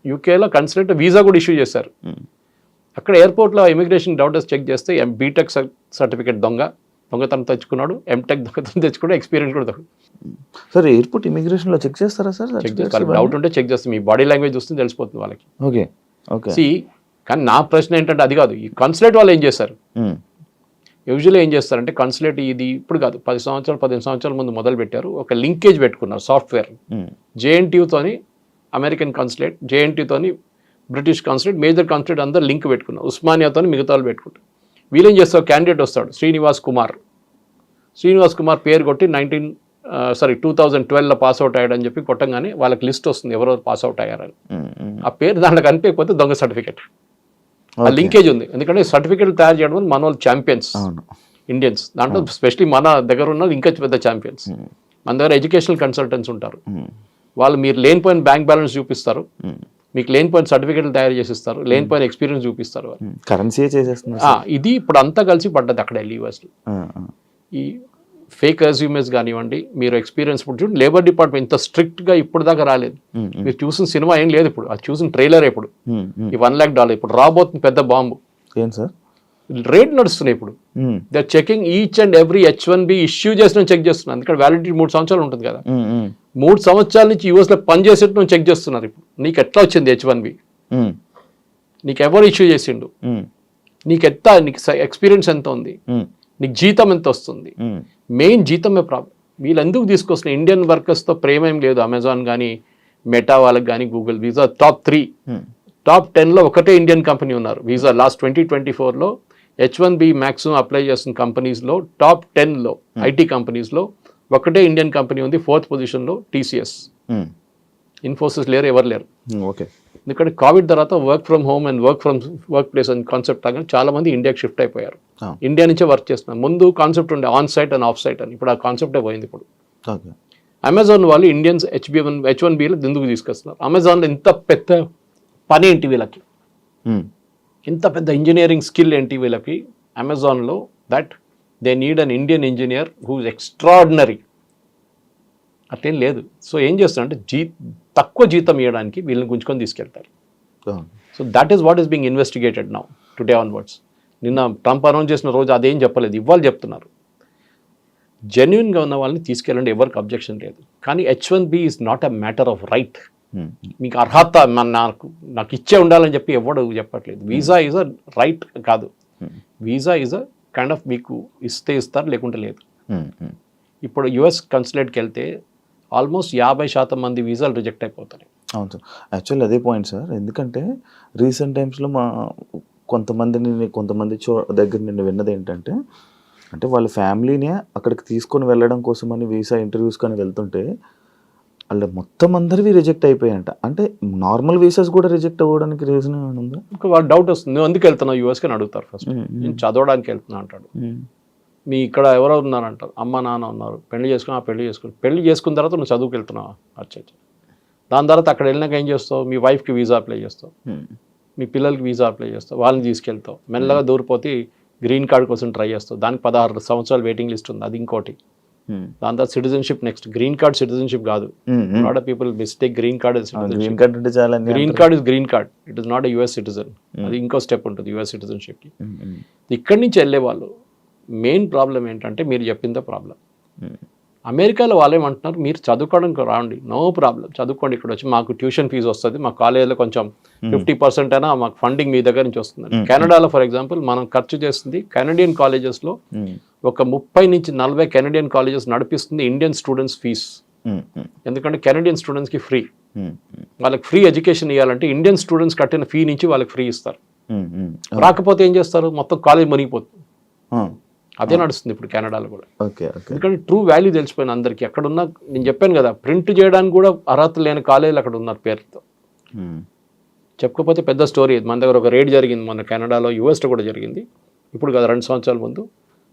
యూకేలో కన్సల్ట్ వీసా కూడా ఇష్యూ చేశారు. అక్కడ ఎయిర్పోర్ట్లో ఇమిగ్రేషన్ డౌటర్స్ చెక్ చేస్తే బీటెక్ సర్టిఫికేట్ దొంగతనం తెచ్చుకున్నాడు, ఎంటెక్ దొంగతనం తెచ్చుకున్నాడు, ఎక్స్పీరియన్స్ కూడా దొంగ. సార్ ఎయిర్పోర్ట్ ఇమిగ్రేషన్లో చెక్ చేస్తారా సార్? చెక్ చేస్తారు, డౌట్ ఉంటే చెక్ చేస్తారు. మీ బాడీ లాంగ్వేజ్ చూస్తే తెలిసిపోతుంది వాళ్ళకి. Okay okay. కానీ నా ప్రశ్న ఏంటంటే అది కాదు, ఈ కన్సులేట్ వాళ్ళు ఏం చేస్తారు? యూజువల్లీ ఏం చేస్తారంటే కన్సులేట్ ఇది ఇప్పుడు కాదు, 10 సంవత్సరాలు 15 సంవత్సరాల ముందు మొదలు పెట్టారు. ఒక లింకేజ్ పెట్టుకున్నారు సాఫ్ట్వేర్. జేఎన్టీయూతోని అమెరికన్ కన్సులేట్, జేఎన్టీతోని బ్రిటిష్ కాన్సులేట్, మేజర్ కాన్సులేట్ అందరూ లింక్ పెట్టుకున్నారు. ఉస్మానియాతో మిగతా వాళ్ళు పెట్టుకుంటారు. వీళ్ళేం చేస్తారు, క్యాండిడేట్ వస్తాడు శ్రీనివాస్ కుమార్ పేరు కొట్టి 2012లో పాస్అవుట్ అయ్యాడని చెప్పి కొట్టంగానే వాళ్ళకి లిస్ట్ వస్తుంది ఎవరెవరు పాస్అవుట్ అయ్యారని. ఆ పేరు దాంట్లో కనిపించకపోతే దొంగ సర్టిఫికేట్. ఆ లింకేజ్ ఉంది, ఎందుకంటే సర్టిఫికేట్ తయారు చేయడం వల్ల మన వాళ్ళు ఛాంపియన్స్ ఇండియన్స్, దాంట్లో స్పెషలీ మన దగ్గర ఉన్న ఇంకా పెద్ద ఛాంపియన్స్. మన దగ్గర ఎడ్యుకేషనల్ కన్సల్టెంట్స్ ఉంటారు, వాళ్ళు మీరు లేనిపోయిన బ్యాంక్ బ్యాలెన్స్ చూపిస్తారు, మీకు లేనిపోయిన సర్టిఫికేట్లు తయారు చేసిస్తారు, లేనిపోయిన ఎక్స్పీరియన్స్ చూపిస్తారు. కరెన్సీ చేసేస్తున్నారు. ఇది ఇప్పుడు అంతా కలిసి పడ్డది అక్కడ యూఎస్లో. ఈ ఫేక్ రెజ్యూమెస్ కానివ్వండి, మీరు ఎక్స్పీరియన్స్ ఇప్పుడు చూడండి, లేబర్ డిపార్ట్మెంట్ ఇంత స్ట్రిక్ట్గా ఇప్పుడు దాకా రాలేదు. మీరు చూసిన సినిమా ఏం లేదు ఇప్పుడు, అది చూసిన ట్రైలర్ ఇప్పుడు ఈ $1 lakh ఇప్పుడు రాబోతుంది పెద్ద బాంబు. ఏం సార్ రేట్ నడుస్తున్నాయి ఇప్పుడు. They are checking each and every H1B issue చేసిన చెక్ చేస్తున్నారు. ఎందుకంటే వ్యాలిడిటీ 3 సంవత్సరాలు ఉంటుంది కదా, 3 సంవత్సరాల నుంచి యూఎస్లో పనిచేసేట్టు చెక్ చేస్తున్నారు. ఇప్పుడు నీకు ఎట్లా వచ్చింది H1B, నీకు ఎవరు ఇష్యూ చేసిండు, నీకు ఎక్స్పీరియన్స్ ఎంత ఉంది, నీకు జీతం ఎంత వస్తుంది. మెయిన్ జీతమే ప్రాబ్లం. వీళ్ళు ఎందుకు తీసుకొస్తున్న ఇండియన్ వర్కర్స్తో ప్రేమ ఏం లేదు. అమెజాన్ కానీ, మెటా వాళ్ళకి కానీ, గూగుల్, వీసా టాప్ 3, టాప్ 10లో ఒకటే ఇండియన్ కంపెనీ ఉన్నారు. వీసా లాస్ట్ 2024లో H1B మ్యాక్సిమం అప్లై చేస్తున్న కంపెనీస్లో టాప్ 10లో ఐటీ కంపెనీస్లో ఒకటే ఇండియన్ కంపెనీ ఉంది. 4th పొజిషన్లో TCS. ఇన్ఫోసిస్ లేరు, ఎవరు లేరు. ఓకే. ఎందుకంటే కోవిడ్ తర్వాత work from home and work place అని కాన్సెప్ట్ లాగా చాలా మంది ఇండియాకి షిఫ్ట్ అయిపోయారు. ఇండియా నుంచే వర్క్ చేస్తున్నారు. ముందు కాన్సెప్ట్ ఉండే on site and off site అని, ఇప్పుడు ఆ కాన్సెప్టే పోయింది. ఇప్పుడు అమెజాన్ వాళ్ళు ఇండియన్స్ H1Bలో ఎందుకు తీసుకొస్తున్నారు? అమెజాన్లో ఇంత పెద్ద పని ఏంటి వీళ్ళకి, ఇంత పెద్ద ఇంజనీరింగ్ స్కిల్ ఏంటి వీళ్ళకి అమెజాన్లో, that they need an Indian engineer who is extraordinary. అట్లేం లేదు. సో ఏం చేస్తారంటే తక్కువ జీతం ఇవ్వడానికి వీళ్ళని గుంజుకొని తీసుకెళ్తారు. So that is what is being investigated now today onwards. నిన్న ట్రంప్ అనౌన్స్ చేసిన రోజు అదేం చెప్పలేదు, ఇవాళ చెప్తున్నారు. జెన్యున్గా ఉన్న వాళ్ళని తీసుకెళ్ళండి, ఎవరికి అబ్జెక్షన్ లేదు. కానీ H1B is not a matter of right. మీకు అర్హత నాకు ఇచ్చే ఉండాలని చెప్పి ఎవడు చెప్పట్లేదు. వీసా ఈజ్ అ రైట్ కాదు, visa is a kind of మీకు ఇస్తే ఇస్తారు, లేకుంటే లేదు. ఇప్పుడు US కన్సులేట్కి వెళ్తే ఆల్మోస్ట్ 50% మంది వీసాలు రిజెక్ట్ అయిపోతాయి. అవును సార్, యాక్చువల్లీ అదే పాయింట్ సార్. ఎందుకంటే రీసెంట్ టైమ్స్లో కొంతమంది దగ్గర నేను విన్నది ఏంటంటే, అంటే వాళ్ళ ఫ్యామిలీనే అక్కడికి తీసుకొని వెళ్ళడం కోసమని వీసా ఇంటర్వ్యూస్ కానీ వెళ్తుంటే వాళ్ళు మొత్తం అందరివి రిజెక్ట్ అయిపోయాయంట. అంటే నార్మల్ వీసాస్ కూడా రిజెక్ట్ అవ్వడానికి రీజన్ ఏమైనా ఉందా? వాళ్ళు డౌట్ వస్తుంది, నువ్వు ఎందుకు వెళ్తున్నావు యూఎస్కి అని అడుగుతారు. ఫస్ట్ నేను చదవడానికి వెళ్తున్నా అంటాడు. మీ ఇక్కడ ఎవరో ఉన్నారంటారు, అమ్మ నాన్న ఉన్నారు, పెళ్లి చేసుకున్న తర్వాత నువ్వు చదువుకు వెళ్తున్నావు. అచ్చా. దాని తర్వాత అక్కడ వెళ్ళినాక ఏం చేస్తావు, మీ వైఫ్కి వీసా అప్లై చేస్తావు, మీ పిల్లలకి వీసా అప్లై చేస్తావు, వాళ్ళని తీసుకెళ్తావు, మెల్లగా దూరిపోతే గ్రీన్ కార్డ్ కోసం ట్రై చేస్తావు. దానికి 16 సంవత్సరాలు వెయిటింగ్ లిస్ట్ ఉంది, అది ఇంకోటి. దాని తర్వాత citizenship next. Green card citizenship కాదు. Lot of people mistake green card green card is green card, it is not a US citizen. అది ఇంకో స్టెప్ ఉంటుంది US సిటిజన్షిప్కి. ఇక్కడి నుంచి వెళ్ళే వాళ్ళు మెయిన్ ప్రాబ్లం ఏంటంటే మీరు చెప్పిందే ప్రాబ్లం. అమెరికాలో వాళ్ళు ఏమంటున్నారు, మీరు చదువుకోవడానికి రాండి, నో ప్రాబ్లం, చదువుకోండి, ఇక్కడ వచ్చి మాకు ట్యూషన్ ఫీజు వస్తుంది, మా కాలేజీలో కొంచెం 50% అయినా మాకు ఫండింగ్ మీ దగ్గర నుంచి వస్తుంది. కెనడాలో ఫర్ ఎగ్జాంపుల్ మనం ఖర్చు చేస్తుంది కెనడియన్ కాలేజెస్లో ఒక 30 నుంచి 40 కెనడియన్ కాలేజెస్ నడిపిస్తుంది ఇండియన్ స్టూడెంట్స్ ఫీజ్. ఎందుకంటే కెనడియన్ స్టూడెంట్స్కి ఫ్రీ, వాళ్ళకి ఫ్రీ ఎడ్యుకేషన్ ఇవ్వాలంటే ఇండియన్ స్టూడెంట్స్ కట్టిన ఫీ నుంచి వాళ్ళకి ఫ్రీ ఇస్తారు. రాకపోతే ఏం చేస్తారు, మొత్తం కాలేజ్ మునిగిపోతుంది. అదే నడుస్తుంది ఇప్పుడు కెనడాలో కూడా. ఎందుకంటే ట్రూ వాల్యూ తెలిసిపోయిన అందరికీ. అక్కడ ఉన్న, నేను చెప్పాను కదా, ప్రింట్ చేయడానికి కూడా అర్హత లేని కాలేజీలు అక్కడ ఉన్నారు పేరుతో. చెప్పకపోతే పెద్ద స్టోరీ. మన దగ్గర ఒక రేడ్ జరిగింది మన కెనడాలో, యూఎస్లో కూడా జరిగింది. ఇప్పుడు కదా 2 సంవత్సరాల ముందు.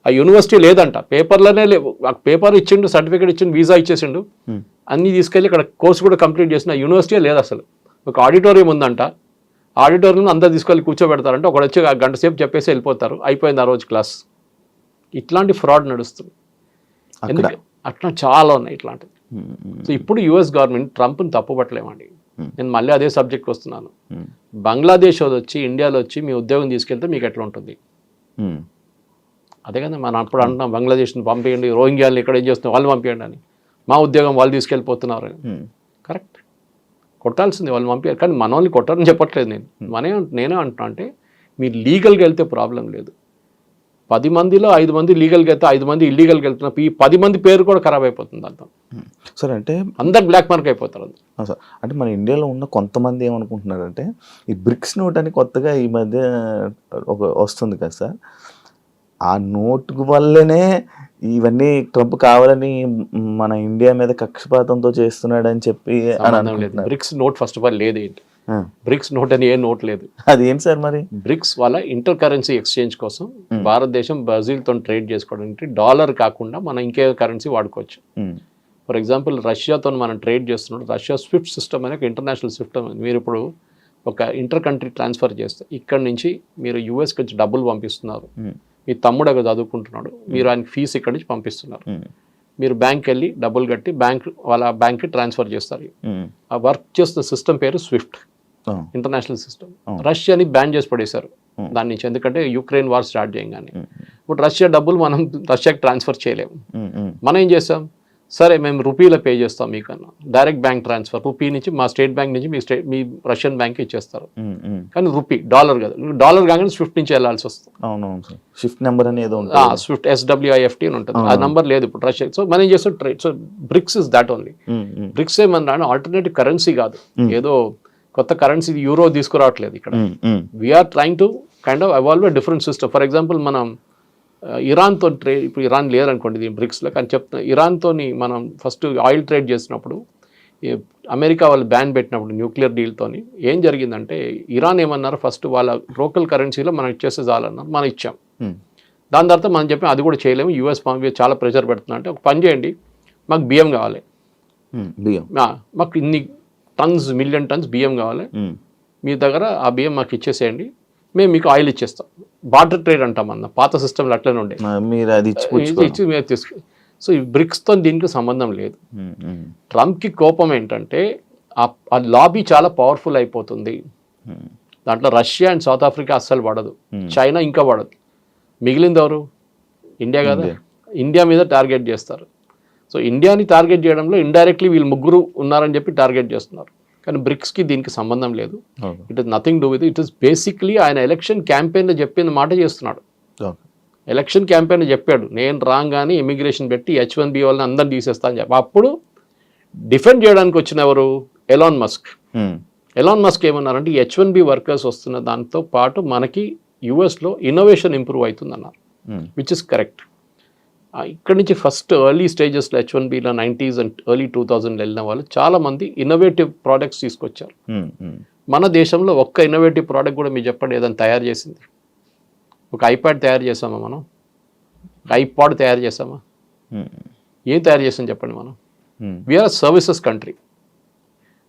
ఆ యూనివర్సిటీ లేదంట, పేపర్లోనే లేవు. ఆ పేపర్ ఇచ్చిండు, సర్టిఫికేట్ ఇచ్చిండు, వీసా ఇచ్చేసిండు, అన్నీ తీసుకెళ్ళి ఇక్కడ కోర్సు కూడా కంప్లీట్ చేసిన యూనివర్సిటీ లేదు అసలు. ఒక ఆడిటోరియం ఉందంట, ఆడిటోరియం అందరు తీసుకెళ్ళి కూర్చోబెడతారంటే ఒకడు వచ్చి 1 గంట సేపు చెప్పేసి వెళ్ళిపోతారు, అయిపోయింది ఆ రోజు క్లాస్. ఇట్లాంటి ఫ్రాడ్ నడుస్తుంది. ఎందుకంటే అట్లా చాలా ఉన్నాయి ఇట్లాంటివి. సో ఇప్పుడు US గవర్నమెంట్ ట్రంప్ని తప్పుపట్టలేమండి. నేను మళ్ళీ అదే సబ్జెక్ట్ వస్తున్నాను. బంగ్లాదేశ్ వచ్చి ఇండియాలో వచ్చి మీ ఉద్యోగం తీసుకెళ్తే మీకు ఎట్లా ఉంటుంది? అదే కదా మనం అప్పుడు అంటున్నాం, బంగ్లాదేశ్ని పంపేయండి, రోహింగ్యాలను ఇక్కడ ఏం చేస్తున్నాం వాళ్ళు పంపించండి అని. మా ఉద్యోగం వాళ్ళు తీసుకెళ్ళిపోతున్నారు. కరెక్ట్, కొట్టాల్సింది వాళ్ళు పంపించారు. కానీ మన వాళ్ళని కొట్టారని చెప్పట్లేదు నేను. నేనే అంటున్నా అంటే మీరు లీగల్గా వెళ్తే ప్రాబ్లం లేదు. 10 మందిలో 5 మంది లీగల్గా వెళ్తే 5 మంది ఇల్లీగల్గా వెళ్తున్నప్పుడు ఈ 10 మంది పేరు కూడా ఖరాబ్ అయిపోతుంది దాంతో. సార్ అంటే అందరు బ్లాక్ మార్క్ అయిపోతారు. సార్ అంటే మన ఇండియాలో ఉన్న కొంతమంది ఏమనుకుంటున్నారంటే ఈ బ్రిక్స్ నోట్ అని కొత్తగా ఈ మధ్య వస్తుంది కదా సార్, ఆ నోట్ వల్లనే ఇవన్నీ ట్రంప్ కావాలని మన ఇండియా మీద కక్షపాతంతో చేస్తున్నాడు అని చెప్పి BRICS note first of all లేదు. ఏంటి బ్రిక్స్ నోట్ అని ఏ నోట్ లేదు. అది ఏంటి సార్ మరి? బ్రిక్స్ వాళ్ళ ఇంటర్ కరెన్సీ ఎక్స్చేంజ్ కోసం భారతదేశం బ్రెజిల్తో ట్రేడ్ చేసుకోవడానికి డాలర్ కాకుండా మనం ఇంకే కరెన్సీ వాడుకోవచ్చు. ఫర్ ఎగ్జాంపుల్ రష్యాతో మనం ట్రేడ్ చేస్తున్నాడు. రష్యా స్విఫ్ట్ సిస్టమ్ అనే ఒక ఇంటర్నేషనల్ సిస్టమ్. మీరు ఇప్పుడు ఒక ఇంటర్ కంట్రీ ట్రాన్స్ఫర్ చేస్తే ఇక్కడ నుంచి మీరు యూఎస్కి వచ్చి డబ్బులు పంపిస్తున్నారు, మీ తమ్ముడు అక్కడ చదువుకుంటున్నాడు, మీరు ఆయన ఫీజు ఇక్కడ నుంచి పంపిస్తున్నారు, మీరు బ్యాంక్కి వెళ్ళి డబ్బులు కట్టి వాళ్ళ బ్యాంక్కి ట్రాన్స్ఫర్ చేస్తారు. ఆ వర్క్ చేస్తున్న సిస్టమ్ పేరు స్విఫ్ట్ ఇంటర్నేషనల్ సిస్టమ్. రష్యాని బ్యాన్ చేసి పడేశారు దాని నుంచి, ఎందుకంటే యుక్రెయిన్ వార్ స్టార్ట్ చేయగానే. ఇప్పుడు రష్యా డబ్బులు మనం రష్యాకి ట్రాన్స్ఫర్ చేయలేము. మనం ఏం చేస్తాం, సరే మేము రూపీలో పే చేస్తాం మీకన్నా, డైరెక్ట్ బ్యాంక్ ట్రాన్స్ఫర్ రూపీ నుంచి మా స్టేట్ బ్యాంక్ నుంచి మీ రష్యన్ బ్యాంక్ ఇచ్చేస్తారు. కానీ రూపీ డాలర్ కదా, డాలర్ కాగానే స్విఫ్ట్ నుంచి వెళ్ళాల్సి వస్తుంది. స్విఫ్ట్ నెంబర్ అనేది స్విఫ్ట్ SWIFT అని ఉంటుంది, ఆ నెంబర్ లేదు ఇప్పుడు రష్యా. సో మనం ఏం చేస్తాం trade. So BRICS is that only. BRICS ఏమన్నా ఆల్టర్నేటివ్ కరెన్సీ కాదు, ఏదో కొత్త కరెన్సీ యూరో తీసుకురావట్లేదు ఇక్కడ. We're trying to kind of evolve different system. For example మనం ఇరాన్తో ట్రేడ్, ఇప్పుడు ఇరాన్ లేదనుకోండి దీని బ్రిక్స్లో, కానీ చెప్తున్నా ఇరాన్తో మనం ఫస్ట్ ఆయిల్ ట్రేడ్ చేసినప్పుడు అమెరికా వాళ్ళు బ్యాన్ పెట్టినప్పుడు న్యూక్లియర్ డీల్తో ఏం జరిగిందంటే ఇరాన్ ఏమన్నారు, ఫస్ట్ వాళ్ళ లోకల్ కరెన్సీలో మనం ఇచ్చేస్తే చాలన్నారు, మనం ఇచ్చాం. దాని తర్వాత మనం చెప్పాం అది కూడా చేయలేము, యూఎస్ చాలా ప్రెషర్ పెడుతున్నా అంటే ఒక పని చేయండి, మాకు బియ్యం కావాలి, మాకు ఇన్ని టన్స్ మిలియన్ టన్స్ బియ్యం కావాలి, మీ దగ్గర ఆ బియ్యం మాకు ఇచ్చేసేయండి, మేము మీకు ఆయిల్ ఇచ్చేస్తాం. బార్టర్ ట్రేడ్ అంటాం అన్న పాత సిస్టమ్లో అట్లనే ఉండే, ఇచ్చి మేము తీసుకు. సో ఈ బ్రిక్స్తో దీనికి సంబంధం లేదు. ట్రంప్కి కోపం ఏంటంటే ఆ లాబీ చాలా పవర్ఫుల్ అయిపోతుంది, దాంట్లో రష్యా అండ్ సౌత్ ఆఫ్రికా అస్సలు పడదు, చైనా ఇంకా పడదు, మిగిలింది ఎవరు? ఇండియా కదా. ఇండియా మీద టార్గెట్ చేస్తారు. సో ఇండియాని టార్గెట్ చేయడంలో ఇండైరెక్ట్లీ వీళ్ళు ముగ్గురు ఉన్నారని చెప్పి టార్గెట్ చేస్తున్నారు. కానీ బ్రిక్స్కి దీనికి సంబంధం లేదు. It is nothing do with. It is basically ఆయన ఎలక్షన్ క్యాంపెయిన్లో చెప్పిన మాట చేస్తున్నాడు. ఎలక్షన్ క్యాంపెయిన్లో చెప్పాడు, నేను రాగానే ఇమిగ్రేషన్ పెట్టి H1B వాళ్ళని అందరిని తీసేస్తా అని చెప్పి. అప్పుడు డిఫెండ్ చేయడానికి వచ్చిన ఎవరు? Elon Musk. ఎలాన్ మస్క్ ఏమన్నారంటే H1B వర్కర్స్ వస్తున్న దాంతో పాటు మనకి యూఎస్లో ఇన్నోవేషన్ ఇంప్రూవ్ అవుతుందన్నారు, విచ్ ఇస్ కరెక్ట్. ఇక్కడి నుంచి ఫస్ట్ ఎర్లీ స్టేజెస్లో H1Bలో 90s అండ్ ఎర్లీ 2000 వెళ్ళిన వాళ్ళు చాలామంది ఇన్నోవేటివ్ ప్రోడక్ట్స్ తీసుకొచ్చారు. మన దేశంలో ఒక్క ఇన్నోవేటివ్ ప్రోడక్ట్ కూడా మీరు చెప్పండి ఏదైనా తయారు చేసింది. ఒక ఐప్యాడ్ తయారు చేసామా మనం? ఒక ఐపాడ్ తయారు చేసామా? ఏం తయారు చేసాం చెప్పండి మనం? We are services country.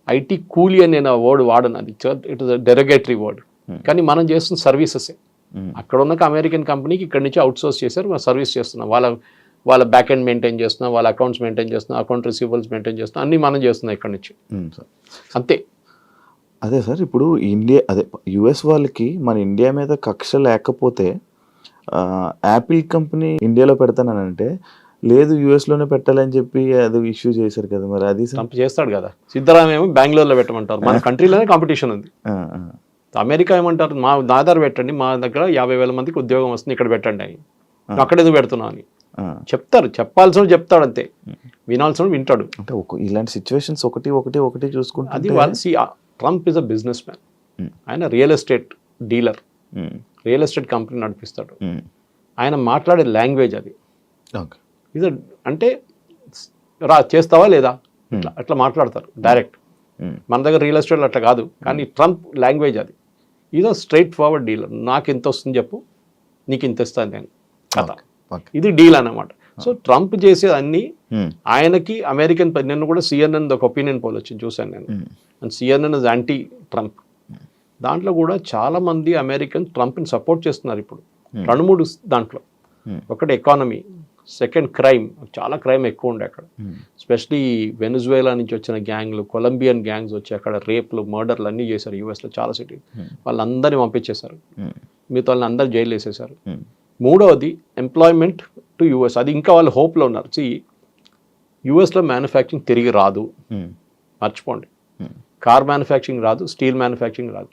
ఐటీ కూలీ అని నేను ఆ వర్డ్ వాడను, అది it is a derogatory word. కానీ మనం చేస్తున్న సర్వీసెసే. అక్కడ ఉన్న అమెరికన్ కంపెనీకి ఇక్కడ నుంచి అవుట్సోర్స్ చేశారు, మనం సర్వీస్ చేస్తున్నాం. వాళ్ళ బ్యాక్ ఎండ్ మెయింటైన్ చేస్తున్నాం, వాళ్ళ అకౌంట్స్ మెయింటైన్ చేస్తున్నాం, అకౌంట్ రిసీవబుల్స్ మెయింటైన్ చేస్తున్నాం, అన్నీ మనం చేస్తున్నాం ఇక్కడ నుంచి. అంతే. అదే సార్, ఇప్పుడు యుఎస్ వాళ్ళకి మన ఇండియా మీద కక్ష లేకపోతే యాపిల్ కంపెనీ ఇండియాలో పెడతానంటే లేదు యుఎస్లోనే పెట్టాలని చెప్పి అది ఇష్యూ చేశారు కదా, మరి అది చేస్తాడు కదా. సిద్ధరామయ్య ఏమో బెంగళూరులో పెట్టమంటారు, మన కంట్రీలోనే కాంపిటీషన్ ఉంది. అమెరికా ఏమంటారు, మా ఆధార్ పెట్టండి, మా దగ్గర 50,000 మందికి ఉద్యోగం వస్తుంది, ఇక్కడ పెట్టండి అని. అక్కడ ఎందుకు పెడుతున్నావు అని చెప్తారు. చెప్పాల్సిన చెప్తాడు అంతే, వినాల్సిన వింటాడు. అంటే ఇలాంటి సిచ్యువేషన్స్ ఒకటి చూసుకుంటే అది Trump is a businessman. ఆయన real estate dealer, real estate company నడిపిస్తాడు. ఆయన మాట్లాడే లాంగ్వేజ్ అది ఇది అంటే చేస్తావా లేదా అట్లా మాట్లాడతారు డైరెక్ట్. మన దగ్గర రియల్ ఎస్టేట్లో అట్లా కాదు, కానీ ట్రంప్ లాంగ్వేజ్ అది. ఇదో స్ట్రైట్ ఫార్వర్డ్ డీలర్. నాకు ఎంత వస్తుంది చెప్పు, నీకు ఇంత ఇస్తాను నేను కథ, ఇది డీల్ అన్నమాట. సో ట్రంప్ చేసేది అన్ని ఆయనకి అమెరికన్. నేను కూడా CNN ఒక ఒపీనియన్ పోల్ వచ్చింది చూశాను నేను, and CNN is anti Trump. దాంట్లో కూడా చాలా మంది అమెరికన్ ట్రంప్ని సపోర్ట్ చేస్తున్నారు ఇప్పుడు 2-3 దాంట్లో. ఒకటి ఎకానమీ, సెకండ్ క్రైమ్, చాలా క్రైమ్ ఎక్కువ ఉండే అక్కడ, ఎస్పెషలీ వెనిజువేలా నుంచి వచ్చిన గ్యాంగ్లు, కొలంబియన్ గ్యాంగ్స్ వచ్చి అక్కడ రేప్లు, మర్డర్లు అన్నీ చేశారు యూఎస్లో చాలా సిటీ. వాళ్ళందరినీ పంపించేశారు, మిగతా వాళ్ళని అందరు జైలు వేసేశారు. మూడవది ఎంప్లాయ్మెంట్ టు యూఎస్, అది ఇంకా వాళ్ళు హోప్లో ఉన్నారు. యూఎస్లో మ్యానుఫ్యాక్చరింగ్ తిరిగి రాదు, మర్చిపోండి. కార్ మ్యానుఫ్యాక్చరింగ్ రాదు, స్టీల్ మ్యానుఫ్యాక్చరింగ్ రాదు.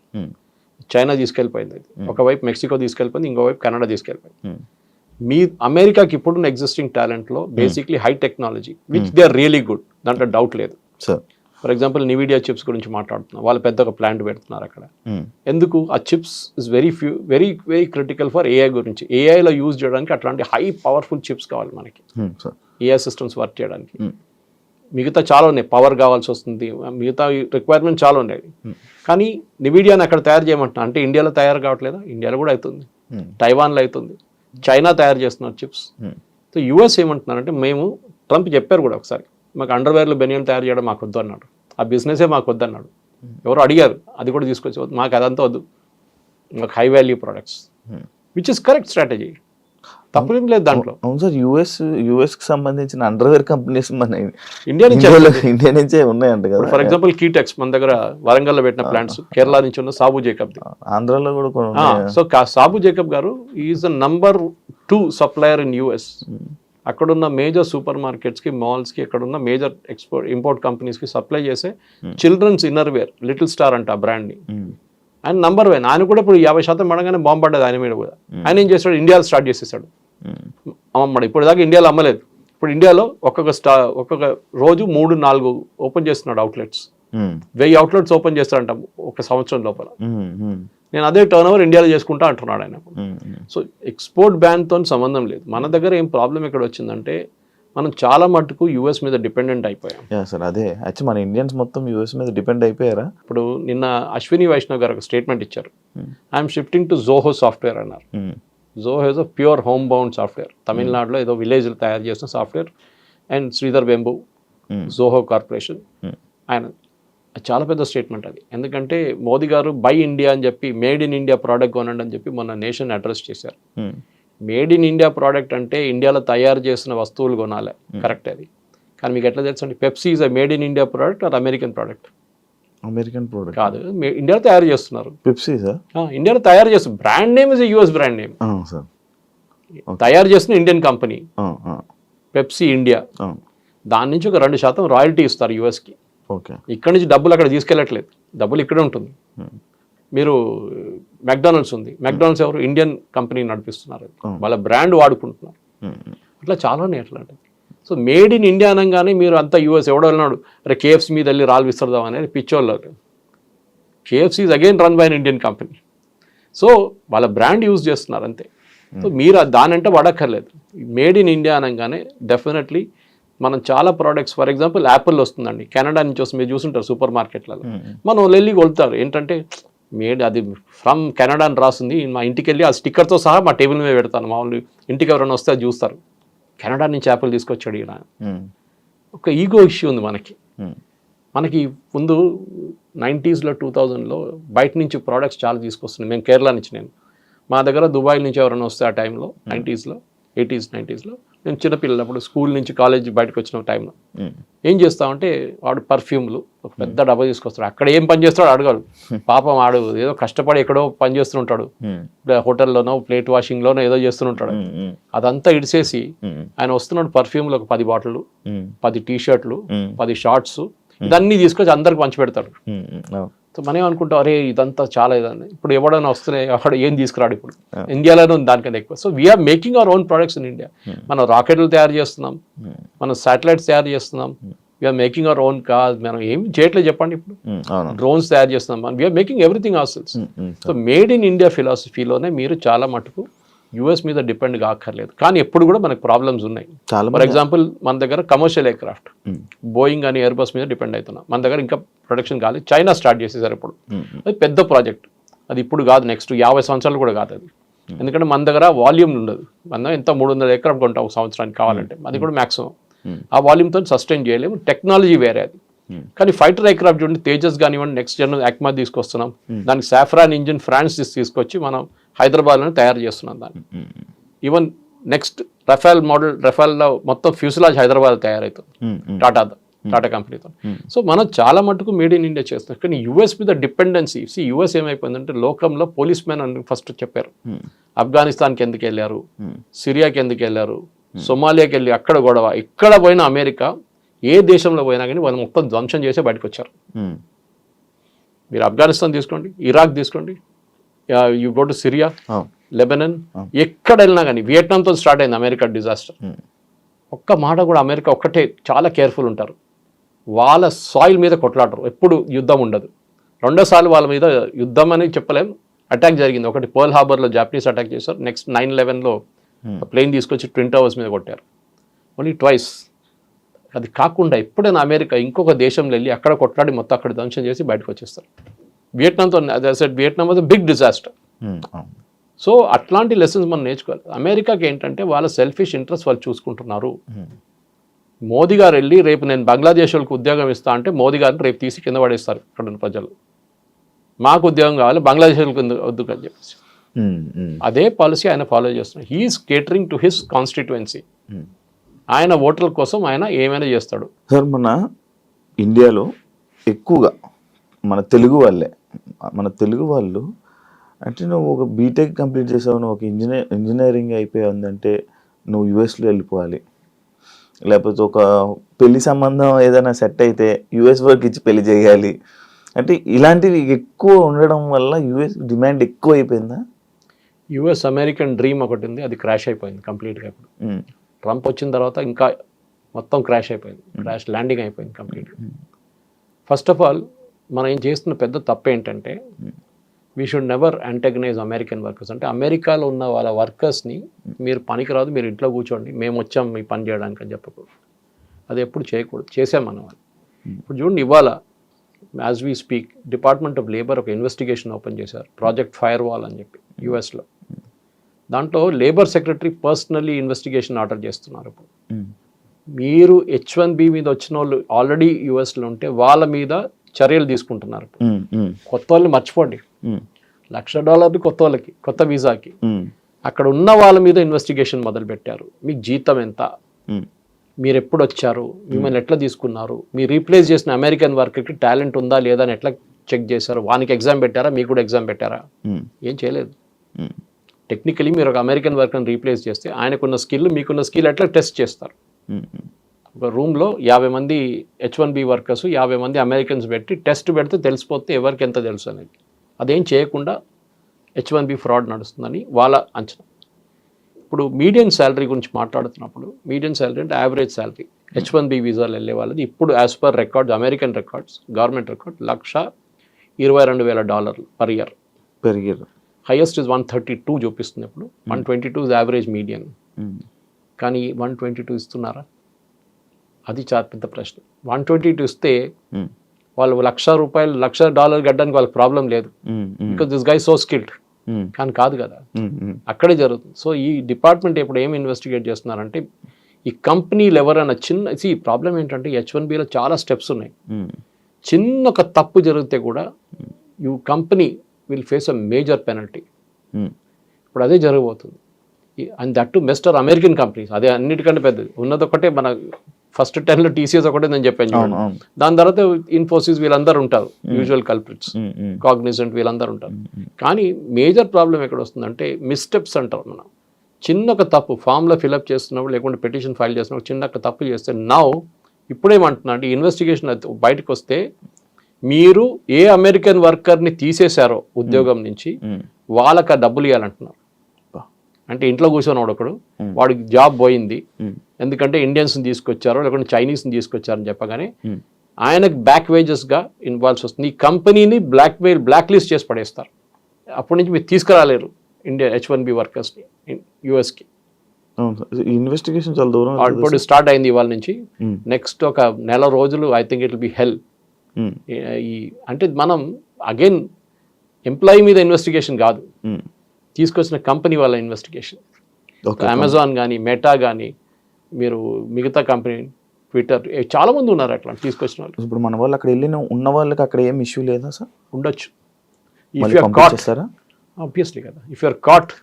చైనా తీసుకెళ్ళిపోయింది అది, ఒకవైపు మెక్సికో తీసుకెళ్ళిపోయింది, ఇంకోవైపు కెనడా తీసుకెళ్ళిపోయింది. మీ అమెరికాకి ఇప్పుడున్న ఎగ్జిస్టింగ్ టాలెంట్లో basically high technology which they are really good, దాంట్లో డౌట్ లేదు. Sir for example NVIDIA chips గురించి మాట్లాడుతున్నాం, వాళ్ళు పెద్ద ఒక ప్లాంట్ పెడుతున్నారు అక్కడ. ఎందుకు ఆ chips is very critical for AI గురించి. ఏఐలో యూజ్ చేయడానికి అట్లాంటి హై పవర్ఫుల్ చిప్స్ కావాలి మనకి, AI సిస్టమ్స్ వర్క్ చేయడానికి. మిగతా చాలా ఉన్నాయి, పవర్ కావాల్సి వస్తుంది, మిగతా రిక్వైర్మెంట్ చాలా ఉన్నాయి. కానీ NVIDIAని అక్కడ తయారు చేయమంటున్నా అంటే ఇండియాలో తయారు కావట్లేదా? ఇండియాలో కూడా అవుతుంది, తైవాన్లో అవుతుంది, చైనా తయారు చేస్తున్నారు చిప్స్. సో US ఏమంటున్నారంటే, మేము ట్రంప్ చెప్పారు కూడా ఒకసారి, మాకు అండర్వేర్లు బెనియన్ తయారు చేయడం మాకు వద్దు అన్నాడు, ఆ బిజినెసే మాకు వద్దు అన్నాడు. ఎవరు అడిగారు, అది కూడా తీసుకొచ్చి మాకు అదంతా వద్దు, మాకు high value products, which is correct strategy, తప్పేం లేదు దాంట్లో. అవును సార్, యుఎస్కి సంబంధించిన అండర్వేర్ కంపెనీస్ మన ఇండియా నుంచే ఉన్నాయంట కదా. ఫర్ ఎగ్జాంపుల్ కీటెక్స్ మన దగ్గర వరంగల్లో పెట్టిన ప్లాంట్స్, కేరళ నుంచి ఉన్న సాబు జేకబ్, ఆంధ్రాలో కూడా. సో సాబు జేకబ్ గారు is the number 2 supplier in US. అక్కడున్న మేజర్ సూపర్ మార్కెట్స్కి, మాల్స్కి, అక్కడున్న మేజర్ ఇంపోర్ట్ కంపెనీస్కి సప్లై చేసే చిల్డ్రన్స్ ఇన్నర్వేర్ లిటిల్ స్టార్ అంట ఆ బ్రాండ్ని. ఆయన నంబర్ 1. ఆయన కూడా ఇప్పుడు 50% పడగానే బాంబు పడ్డది ఆయన మీద కూడా. ఆయన ఏం చేస్తాడు, ఇండియాలో స్టార్ట్ చేసేసాడు అమ్మమ్మడు. ఇప్పుడు దాకా ఇండియాలో అమ్మలేదు, ఇప్పుడు ఇండియాలో ఒక్కొక్క రోజు 3-4 ఓపెన్ చేస్తున్నాడు అవుట్లెట్స్. 1000 అవుట్లెట్స్ ఓపెన్ చేస్తాడంట ఒక సంవత్సరం లోపల. నేను అదే టర్న్ ఓవర్ ఇండియాలో చేసుకుంటా అంటున్నాడు ఆయన. సో ఎక్స్పోర్ట్ బ్యాన్తో సంబంధం లేదు. మన దగ్గర ఏం ప్రాబ్లం ఎక్కడ వచ్చిందంటే, మనం చాలా మటుకు US మీద డిపెండెంట్ అయిపోయాం. సార్ అదే యాక్చువల్లీ మన ఇండియన్స్ మొత్తం US మీద డిపెండ్ అయిపోయారా? ఇప్పుడు నిన్న అశ్విని వైష్ణవ్ గారు ఒక స్టేట్మెంట్ ఇచ్చారు, I'm shifting to Zoho software అన్నారు. Zoho is a pure home bound software, తమిళనాడులో ఏదో విలేజ్లో తయారు చేసిన software. And Sridhar Vembu, Zoho corporation, ఆయన చాలా పెద్ద స్టేట్మెంట్ అది. ఎందుకంటే మోదీ గారు బై ఇండియా అని చెప్పి, మేడ్ ఇన్ ఇండియా ప్రోడక్ట్ కొనండి అని చెప్పి మొన్న నేషన్ అడ్రస్ చేశారు. మేడ్ ఇన్ ఇండియా ప్రోడక్ట్ అంటే ఇండియాలో తయారు చేసిన వస్తువులు కొనాలి, కరెక్ట్ అది. కానీ మీకు ఎట్లా తెలుసు అండి, Pepsi is a made in India product or American product? American product కాదు, ఇండియాలో తయారు చేస్తున్నారు. పెప్సీ సార్ ఇండియాలో తయారు చేస్తున్నారు, brand name is US brand name, తయారు చేస్తున్న ఇండియన్ కంపెనీ పెప్సీ ఇండియా. దాని నుంచి ఒక 2% రాయల్టీ ఇస్తారు USకి. ఇక్కడ నుంచి డబ్బులు అక్కడ తీసుకెళ్ళట్లేదు, డబ్బులు ఇక్కడే ఉంటుంది. మీరు మెక్డానల్డ్స్ ఉంది, మెక్డానల్డ్స్ ఎవరు? ఇండియన్ కంపెనీ నడిపిస్తున్నారు, వాళ్ళ బ్రాండ్ వాడుకుంటున్నారు. అట్లా చాలా ఉన్నాయి అట్లాంటివి. సో మేడ్ ఇన్ ఇండియా అనగానే మీరు అంతా US ఎవడో వెళ్ళినాడు, అరే KFC మీద వెళ్ళి రాళ్ళు విస్తరదాం అనేది పిచ్చోళ్ళు. KFC is again run by an Indian company. So వాళ్ళ బ్రాండ్ యూజ్ చేస్తున్నారు అంతే. సో మీరు దానంటే పడక్కర్లేదు. మేడ్ ఇన్ ఇండియా అనగానే డెఫినెట్లీ మనం చాలా ప్రోడక్ట్స్, ఫర్ ఎగ్జాంపుల్ యాపిల్ వస్తుందండి, కెనడా నుంచి వస్తుంది, మీరు చూసుంటారు సూపర్ మార్కెట్లలో. మనం వెళ్ళి కొలుతారు ఏంటంటే, మేడ్ అది ఫ్రమ్ కెనడా అని రాస్తుంది, మా ఇంటికి వెళ్ళి ఆ స్టిక్కర్తో సహా మా టేబుల్ మీద పెడతాను. మామూలు ఇంటికి ఎవరైనా వస్తే అది చూస్తారు, కెనడా నుంచి యాపిల్ తీసుకొచ్చాడు ఈయన. ఒక ఈగో ఇష్యూ ఉంది మనకి ముందు 90s లో 2000లో బయట నుంచి ప్రోడక్ట్స్ చాలా తీసుకొస్తున్నాయి. మేము కేరళ నుంచి, మా దగ్గర దుబాయ్ నుంచి ఎవరైనా వస్తే ఆ టైంలో 90s, 80s, 90sలో నేను చిన్నపిల్లలప్పుడు స్కూల్ నుంచి కాలేజ్ బయటకు వచ్చిన టైంలో ఏం చేస్తామంటే, వాడు పర్ఫ్యూమ్లు ఒక పెద్ద డబ్బా తీసుకొస్తాడు. అక్కడ ఏం పని చేస్తాడు అడగాడు, పాపం ఆడు ఏదో కష్టపడి ఎక్కడో పని చేస్తుంటాడు, హోటల్లోనో ప్లేట్ వాషింగ్లోనో ఏదో చేస్తుంటాడు. అదంతా ఇడిసేసి ఆయన వస్తున్నాడు పర్ఫ్యూమ్లు ఒక 10 బాటిళ్ళు, 10 టీ-షర్ట్లు, 10 షార్ట్స్, ఇదన్నీ తీసుకొచ్చి అందరికి పంచి పెడతాడు. సో మనం ఏమనుకుంటాం, అరే ఇదంతా చాలా ఇదని. ఇప్పుడు ఎవడైనా వస్తున్నాయి, అక్కడ ఏం తీసుకురాడు, ఇప్పుడు ఇండియాలోనే ఉంది దానికన్నా ఎక్కువ. So we're making our own products in India. మనం రాకెట్లు తయారు చేస్తున్నాం, మనం శాటిలైట్స్ తయారు చేస్తున్నాం, we're making our own car. మనం ఏం చేయట్లేదు చెప్పండి, ఇప్పుడు డ్రోన్స్ తయారు చేస్తున్నాం, we're making everything ourselves. So made in India ఫిలాసఫీలోనే మీరు చాలా మటుకు US మీద డిపెండ్ కాక్కర్లేదు. కానీ ఎప్పుడు కూడా మనకు ప్రాబ్లమ్స్ ఉన్నాయి. ఫర్ ఎగ్జాంపుల్ మన దగ్గర కమర్షియల్ ఎయిర్క్రాఫ్ట్, బోయింగ్ అని ఎయిర్బస్ మీద డిపెండ్ అవుతున్నాం. మన దగ్గర ఇంకా ప్రొడక్షన్ కాలేదు, చైనా స్టార్ట్ చేసేసారు ఇప్పుడు. అది పెద్ద ప్రాజెక్ట్, అది ఇప్పుడు కాదు, నెక్స్ట్ 50 సంవత్సరాలు కూడా కాదు అది. ఎందుకంటే మన దగ్గర వాల్యూమ్ ఉండదు. మన ఎంత 300 ఎకరాలు కొంటాం సంవత్సరానికి కావాలంటే, అది కూడా మ్యాక్సిమం. ఆ వాల్యూమ్తో సస్టైన్ చేయలేము, టెక్నాలజీ వేరే అది. కానీ ఫైటర్ ఎయిర్క్రాఫ్ట్ చూడండి, తేజస్ కానివ్వండి, నెక్స్ట్ జనరల్ యాక్మా తీసుకొస్తున్నాం. దానికి సాఫ్రాన్ ఇంజిన్ ఫ్రాన్స్ తీసుకొచ్చి మనం హైదరాబాద్లోనే తయారు చేస్తున్నాం దాన్ని. ఈవెన్ నెక్స్ట్ రఫాల్లో మొత్తం ఫ్యూసిలాజ్ హైదరాబాద్ తయారవుతుంది టాటా కంపెనీతో. సో మనం చాలా మటుకు మేడ్ ఇన్ ఇండియా చేస్తున్నాం. కానీ US మీద డిపెండెన్సీ, US ఏమైపోయిందంటే, లోకంలో పోలీస్ మ్యాన్ అని ఫస్ట్ చెప్పారు. ఆఫ్ఘనిస్తాన్కి ఎందుకు వెళ్ళారు, సిరియాకి ఎందుకు వెళ్ళారు, సొమాలియాకి వెళ్ళి అక్కడ గొడవ, ఇక్కడ పోయినా అమెరికా ఏ దేశంలో పోయినా కానీ వాళ్ళు మొత్తం ధ్వంసం చేసే బయటకు వచ్చారు. మీరు ఆఫ్ఘనిస్తాన్ తీసుకోండి, ఇరాక్ తీసుకోండి, you go to Syria, Lebanon, ఎక్కడ వెళ్ళినా కానీ వియట్నాంతో స్టార్ట్ అయింది అమెరికా డిజాస్టర్. ఒక్క మాట కూడా అమెరికా ఒక్కటే చాలా కేర్ఫుల్ ఉంటారు. వాళ్ళ సాయిల్ మీద కొట్లాడరు, ఎప్పుడు యుద్ధం ఉండదు. రెండోసార్లు వాళ్ళ మీద యుద్ధం అని చెప్పలేం, అటాక్ జరిగింది. ఒకటి పర్ల్ హార్బర్లో జాపనీస్ అటాక్ చేశారు, నెక్స్ట్ 9/11లో ప్లేన్ తీసుకొచ్చి ట్విన్ టవర్స్ మీద కొట్టారు. Only twice. అది కాకుండా ఎప్పుడైనా అమెరికా ఇంకొక దేశంలో వెళ్ళి అక్కడ కొట్లాడి మొత్తం అక్కడ ధ్వంసం చేసి బయటకు వచ్చేస్తారు. వియట్నాంతో Vietnam was big disaster. So అట్లాంటి లెసన్స్ మనం నేర్చుకోవాలి. అమెరికాకి ఏంటంటే వాళ్ళ సెల్ఫిష్ ఇంట్రెస్ట్ వాళ్ళు చూసుకుంటున్నారు. మోదీ గారు వెళ్ళి రేపు నేను బంగ్లాదేశ్ వాళ్ళకి ఉద్యోగం ఇస్తా అంటే మోదీ గారిని రేపు తీసి కింద పడేస్తారు ఇక్కడ ఉన్న ప్రజలు. మాకు ఉద్యోగం కావాలి, బంగ్లాదేశ్ వాళ్ళకి వద్దు అని చెప్పేసి అదే పాలసీ ఆయన ఫాలో చేస్తున్నారు. He's catering to his constituency. ఆయన ఓటర్ల కోసం ఆయన ఏమైనా చేస్తాడు. సార్ మన ఇండియాలో ఎక్కువగా మన తెలుగు వాళ్ళు అంటే నువ్వు ఒక బీటెక్ కంప్లీట్ చేసావు, నువ్వు ఒక ఇంజనీరింగ్ అయిపోయి ఉందంటే నువ్వు యుఎస్లో వెళ్ళిపోవాలి, లేకపోతే ఒక పెళ్లి సంబంధం ఏదైనా సెట్ అయితే యుఎస్ వర్క్ ఇచ్చి పెళ్లి చేయాలి అంటే ఇలాంటివి ఎక్కువ ఉండడం వల్ల యుఎస్ డిమాండ్ ఎక్కువ అయిపోయిందా? యుఎస్ అమెరికన్ డ్రీమ్ ఒకటి ఉంది, అది క్రాష్ అయిపోయింది కంప్లీట్గా. ఇప్పుడు ట్రంప్ వచ్చిన తర్వాత ఇంకా మొత్తం క్రాష్ అయిపోయింది, క్రాష్ ల్యాండింగ్ అయిపోయింది కంప్లీట్గా. ఫస్ట్ ఆఫ్ ఆల్ మనం ఏం చేస్తున్న పెద్ద తప్పు ఏంటంటే we should never antagonize American workers. అంటే అమెరికాలో ఉన్న వాళ్ళ వర్కర్స్ని మీరు పనికిరాదు, మీరు ఇంట్లో కూర్చోండి, మేము వచ్చాం మీ పని చేయడానికి అని చెప్పకూడదు. అది ఎప్పుడు చేయకూడదు, చేసాం మనం. వాళ్ళు ఇప్పుడు చూడండి, ఇవాళ as we speak department of labour ఒక ఇన్వెస్టిగేషన్ ఓపెన్ చేశారు, ప్రాజెక్ట్ ఫైర్ వాల్ అని చెప్పి యుఎస్లో. దాంట్లో labour secretary personally investigation order చేస్తున్నారు. ఇప్పుడు మీరు H1B మీద వచ్చిన వాళ్ళు ఆల్రెడీ యుఎస్లో ఉంటే వాళ్ళ మీద చర్యలు తీసుకుంటున్నారు. కొత్త వాళ్ళని మర్చిపోండి, $1,00,000 కొత్త వాళ్ళకి, కొత్త వీసాకి. అక్కడ ఉన్న వాళ్ళ మీద ఇన్వెస్టిగేషన్ మొదలు పెట్టారు. మీకు జీతం ఎంత, మీరు ఎప్పుడు వచ్చారు, మిమ్మల్ని ఎట్లా తీసుకున్నారు, మీరు రీప్లేస్ చేసిన అమెరికన్ వర్కర్కి టాలెంట్ ఉందా లేదా అని ఎట్లా చెక్ చేశారు, వానికి ఎగ్జామ్ పెట్టారా, మీకు కూడా ఎగ్జామ్ పెట్టారా? ఏం చేయలేదు. టెక్నికలీ మీరు ఒక అమెరికన్ వర్కర్ని రీప్లేస్ చేస్తే ఆయనకున్న స్కిల్ మీకున్న స్కిల్ ఎట్లా టెస్ట్ చేస్తారు. ఒక రూమ్లో 50 మంది H1B వర్కర్స్, 50 మంది అమెరికన్స్ పెట్టి టెస్ట్ పెడితే తెలిసిపోతే ఎవరికి ఎంత తెలుసు అనేది. అదేం చేయకుండా H1B ఫ్రాడ్ నడుస్తుందని వాళ్ళ అంచనా. ఇప్పుడు మీడియన్ శాలరీ గురించి మాట్లాడుతున్నప్పుడు, మీడియన్ శాలరీ అంటే యావరేజ్ శాలరీ H1B వీసాలు వెళ్ళే వాళ్ళది ఇప్పుడు as per records, American records, government record $1,22,000 per year. Highest is 132 చూపిస్తుంది. ఇప్పుడు 122 ఇస్ యావరేజ్ మీడియన్. కానీ 122 ఇస్తున్నారా? అది చాలా పెద్ద ప్రశ్న. 122 ఇస్తే వాళ్ళు $1,00,000 $1,00,000 గడ్డానికి వాళ్ళకి ప్రాబ్లం లేదు, because this guy so skilled. కానీ కాదు కదా, అక్కడే జరుగుతుంది. సో ఈ డిపార్ట్మెంట్ ఇప్పుడు ఏమి ఇన్వెస్టిగేట్ చేస్తున్నారంటే ఈ కంపెనీలు ఎవరైనా ఈ ప్రాబ్లం ఏంటంటే H1Bలో చాలా స్టెప్స్ ఉన్నాయి. చిన్న ఒక తప్పు జరిగితే కూడా you company will face a major penalty. ఇప్పుడు అదే జరగబోతుంది. And that to master American companies, అదే అన్నిటికంటే పెద్దది. ఉన్నది ఒకటే, మన ఫస్ట్ 10లో TCS ఒకటే నేను చెప్పాను. దాని తర్వాత ఇన్ఫోసిస్ వీళ్ళందరూ ఉంటారు, యూజువల్ కల్ప్రిట్స్, కాగ్నిజెంట్ వీళ్ళందరూ ఉంటారు. కానీ మేజర్ ప్రాబ్లం ఎక్కడ వస్తుందంటే మిస్టెప్స్ అంటారు. మనం చిన్న ఒక తప్పు ఫామ్లో ఫిల్అప్ చేస్తున్నప్పుడు, లేకుంటే పిటిషన్ ఫైల్ చేస్తున్నప్పుడు చిన్న ఒక తప్పు చేస్తే ఇప్పుడేమంటున్నా అంటే ఇన్వెస్టిగేషన్ బయటకు వస్తే మీరు ఏ అమెరికన్ వర్కర్ని తీసేశారో ఉద్యోగం నుంచి వాళ్ళకి డబ్బులు ఇవ్వాలంటున్నారు. అంటే ఇంట్లో కూర్చొని ఒకడు వాడికి జాబ్ పోయింది ఎందుకంటే ఇండియన్స్ని తీసుకొచ్చారో లేకుంటే చైనీస్ని తీసుకొచ్చారని చెప్పగానే ఆయనకు బ్యాక్ వేజెస్గా ఇన్వాల్వ్స్ వస్తుంది. ఈ కంపెనీని బ్లాక్ లిస్ట్ చేసి పడేస్తారు. అప్పటి నుంచి మీరు తీసుకురాలేరు ఇండియా H1B వర్కర్స్ని యుఎస్కి. ఇన్వెస్టిగేషన్ చాలా దూరం ఇప్పుడు స్టార్ట్ అయింది ఇవాళ నుంచి. నెక్స్ట్ ఒక నెల రోజులు I think it will be hell. అంటే మనం అగైన్ ఎంప్లాయీ మీద ఇన్వెస్టిగేషన్ కాదు, తీసుకొచ్చిన కంపెనీ వాళ్ళ ఇన్వెస్టిగేషన్. అమెజాన్ కానీ, మెటా కానీ, మీరు మిగతా కంపెనీ, ట్విట్టర్, చాలా మంది ఉన్నారు అట్లా తీసుకొచ్చిన వాళ్ళు. ఇప్పుడు మన వాళ్ళు అక్కడ వెళ్ళిన ఉన్న వాళ్ళకి అక్కడ ఏం ఇష్యూ లేదా సార్? ఉండొచ్చు. ఇఫ్ యూఆర్ కాట్, ఆబ్వియస్లీ కదా, ఇఫ్ యూఆర్ కాట్,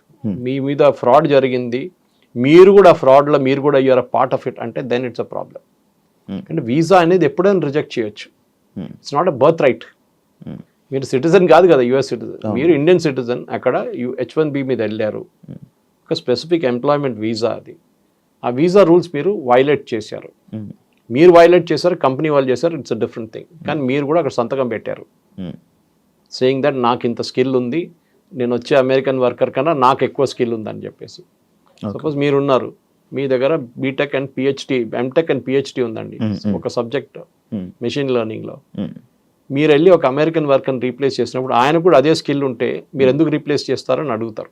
మీ మీద ఫ్రాడ్ జరిగింది, మీరు కూడా ఫ్రాడ్లో మీరు కూడా you're a part of it అంటే దెన్ ఇట్స్ అ ప్రాబ్లం. అంటే వీసా అనేది ఎప్పుడైనా రిజెక్ట్ చేయొచ్చు. It's not a birth right. మీరు సిటిజన్ కాదు కదా, యుఎస్ సిటిజన్, మీరు ఇండియన్ సిటిజన్. అక్కడ H1B మీద వెళ్ళారు, ఒక స్పెసిఫిక్ ఎంప్లాయ్మెంట్ వీసా అది. ఆ వీసా రూల్స్ మీరు వైలేట్ చేశారు. మీరు వైలేట్ చేశారు, కంపెనీ వాళ్ళు చేశారు, ఇట్స్ అ డిఫరెంట్ థింగ్. కానీ మీరు కూడా అక్కడ సంతకం పెట్టారు సేయింగ్ దట్ నాకు ఇంత స్కిల్ ఉంది, నేను వచ్చే అమెరికన్ వర్కర్ కన్నా నాకు ఎక్కువ స్కిల్ ఉందని చెప్పేసి. సపోజ్ మీరున్నారు, మీ దగ్గర BTech and PhD, MTech and PhD ఉందండి ఒక సబ్జెక్ట్ మెషిన్ లెర్నింగ్లో. మీరు వెళ్ళి ఒక అమెరికన్ వర్కర్ని రీప్లేస్ చేసినప్పుడు ఆయన కూడా అదే స్కిల్ ఉంటే మీరు ఎందుకు రీప్లేస్ చేస్తారని అడుగుతారు.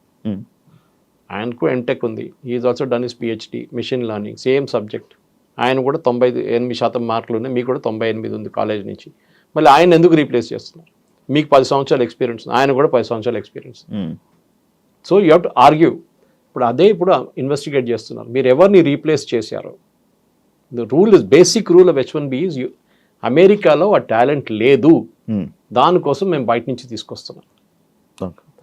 ఆయనకు ఎంటెక్ ఉంది, is also done is PhD machine learning, same subject. ఆయన కూడా 98% మార్కులు ఉన్నాయి, మీకు కూడా 98 ఉంది కాలేజ్ నుంచి. మళ్ళీ ఆయన ఎందుకు రీప్లేస్ చేస్తున్నారు? మీకు 10 సంవత్సరాల ఎక్స్పీరియన్స్, ఆయన కూడా 10 సంవత్సరాల experience. So you have to argue. ఇప్పుడు ఇన్వెస్టిగేట్ చేస్తున్నారు, మీరు ఎవరిని రీప్లేస్ చేశారు. The rule is basic rule of H1B is అమెరికాలో ఆ టాలెంట్ లేదు, దానికోసం మేము బయట నుంచి తీసుకొస్తున్నాం.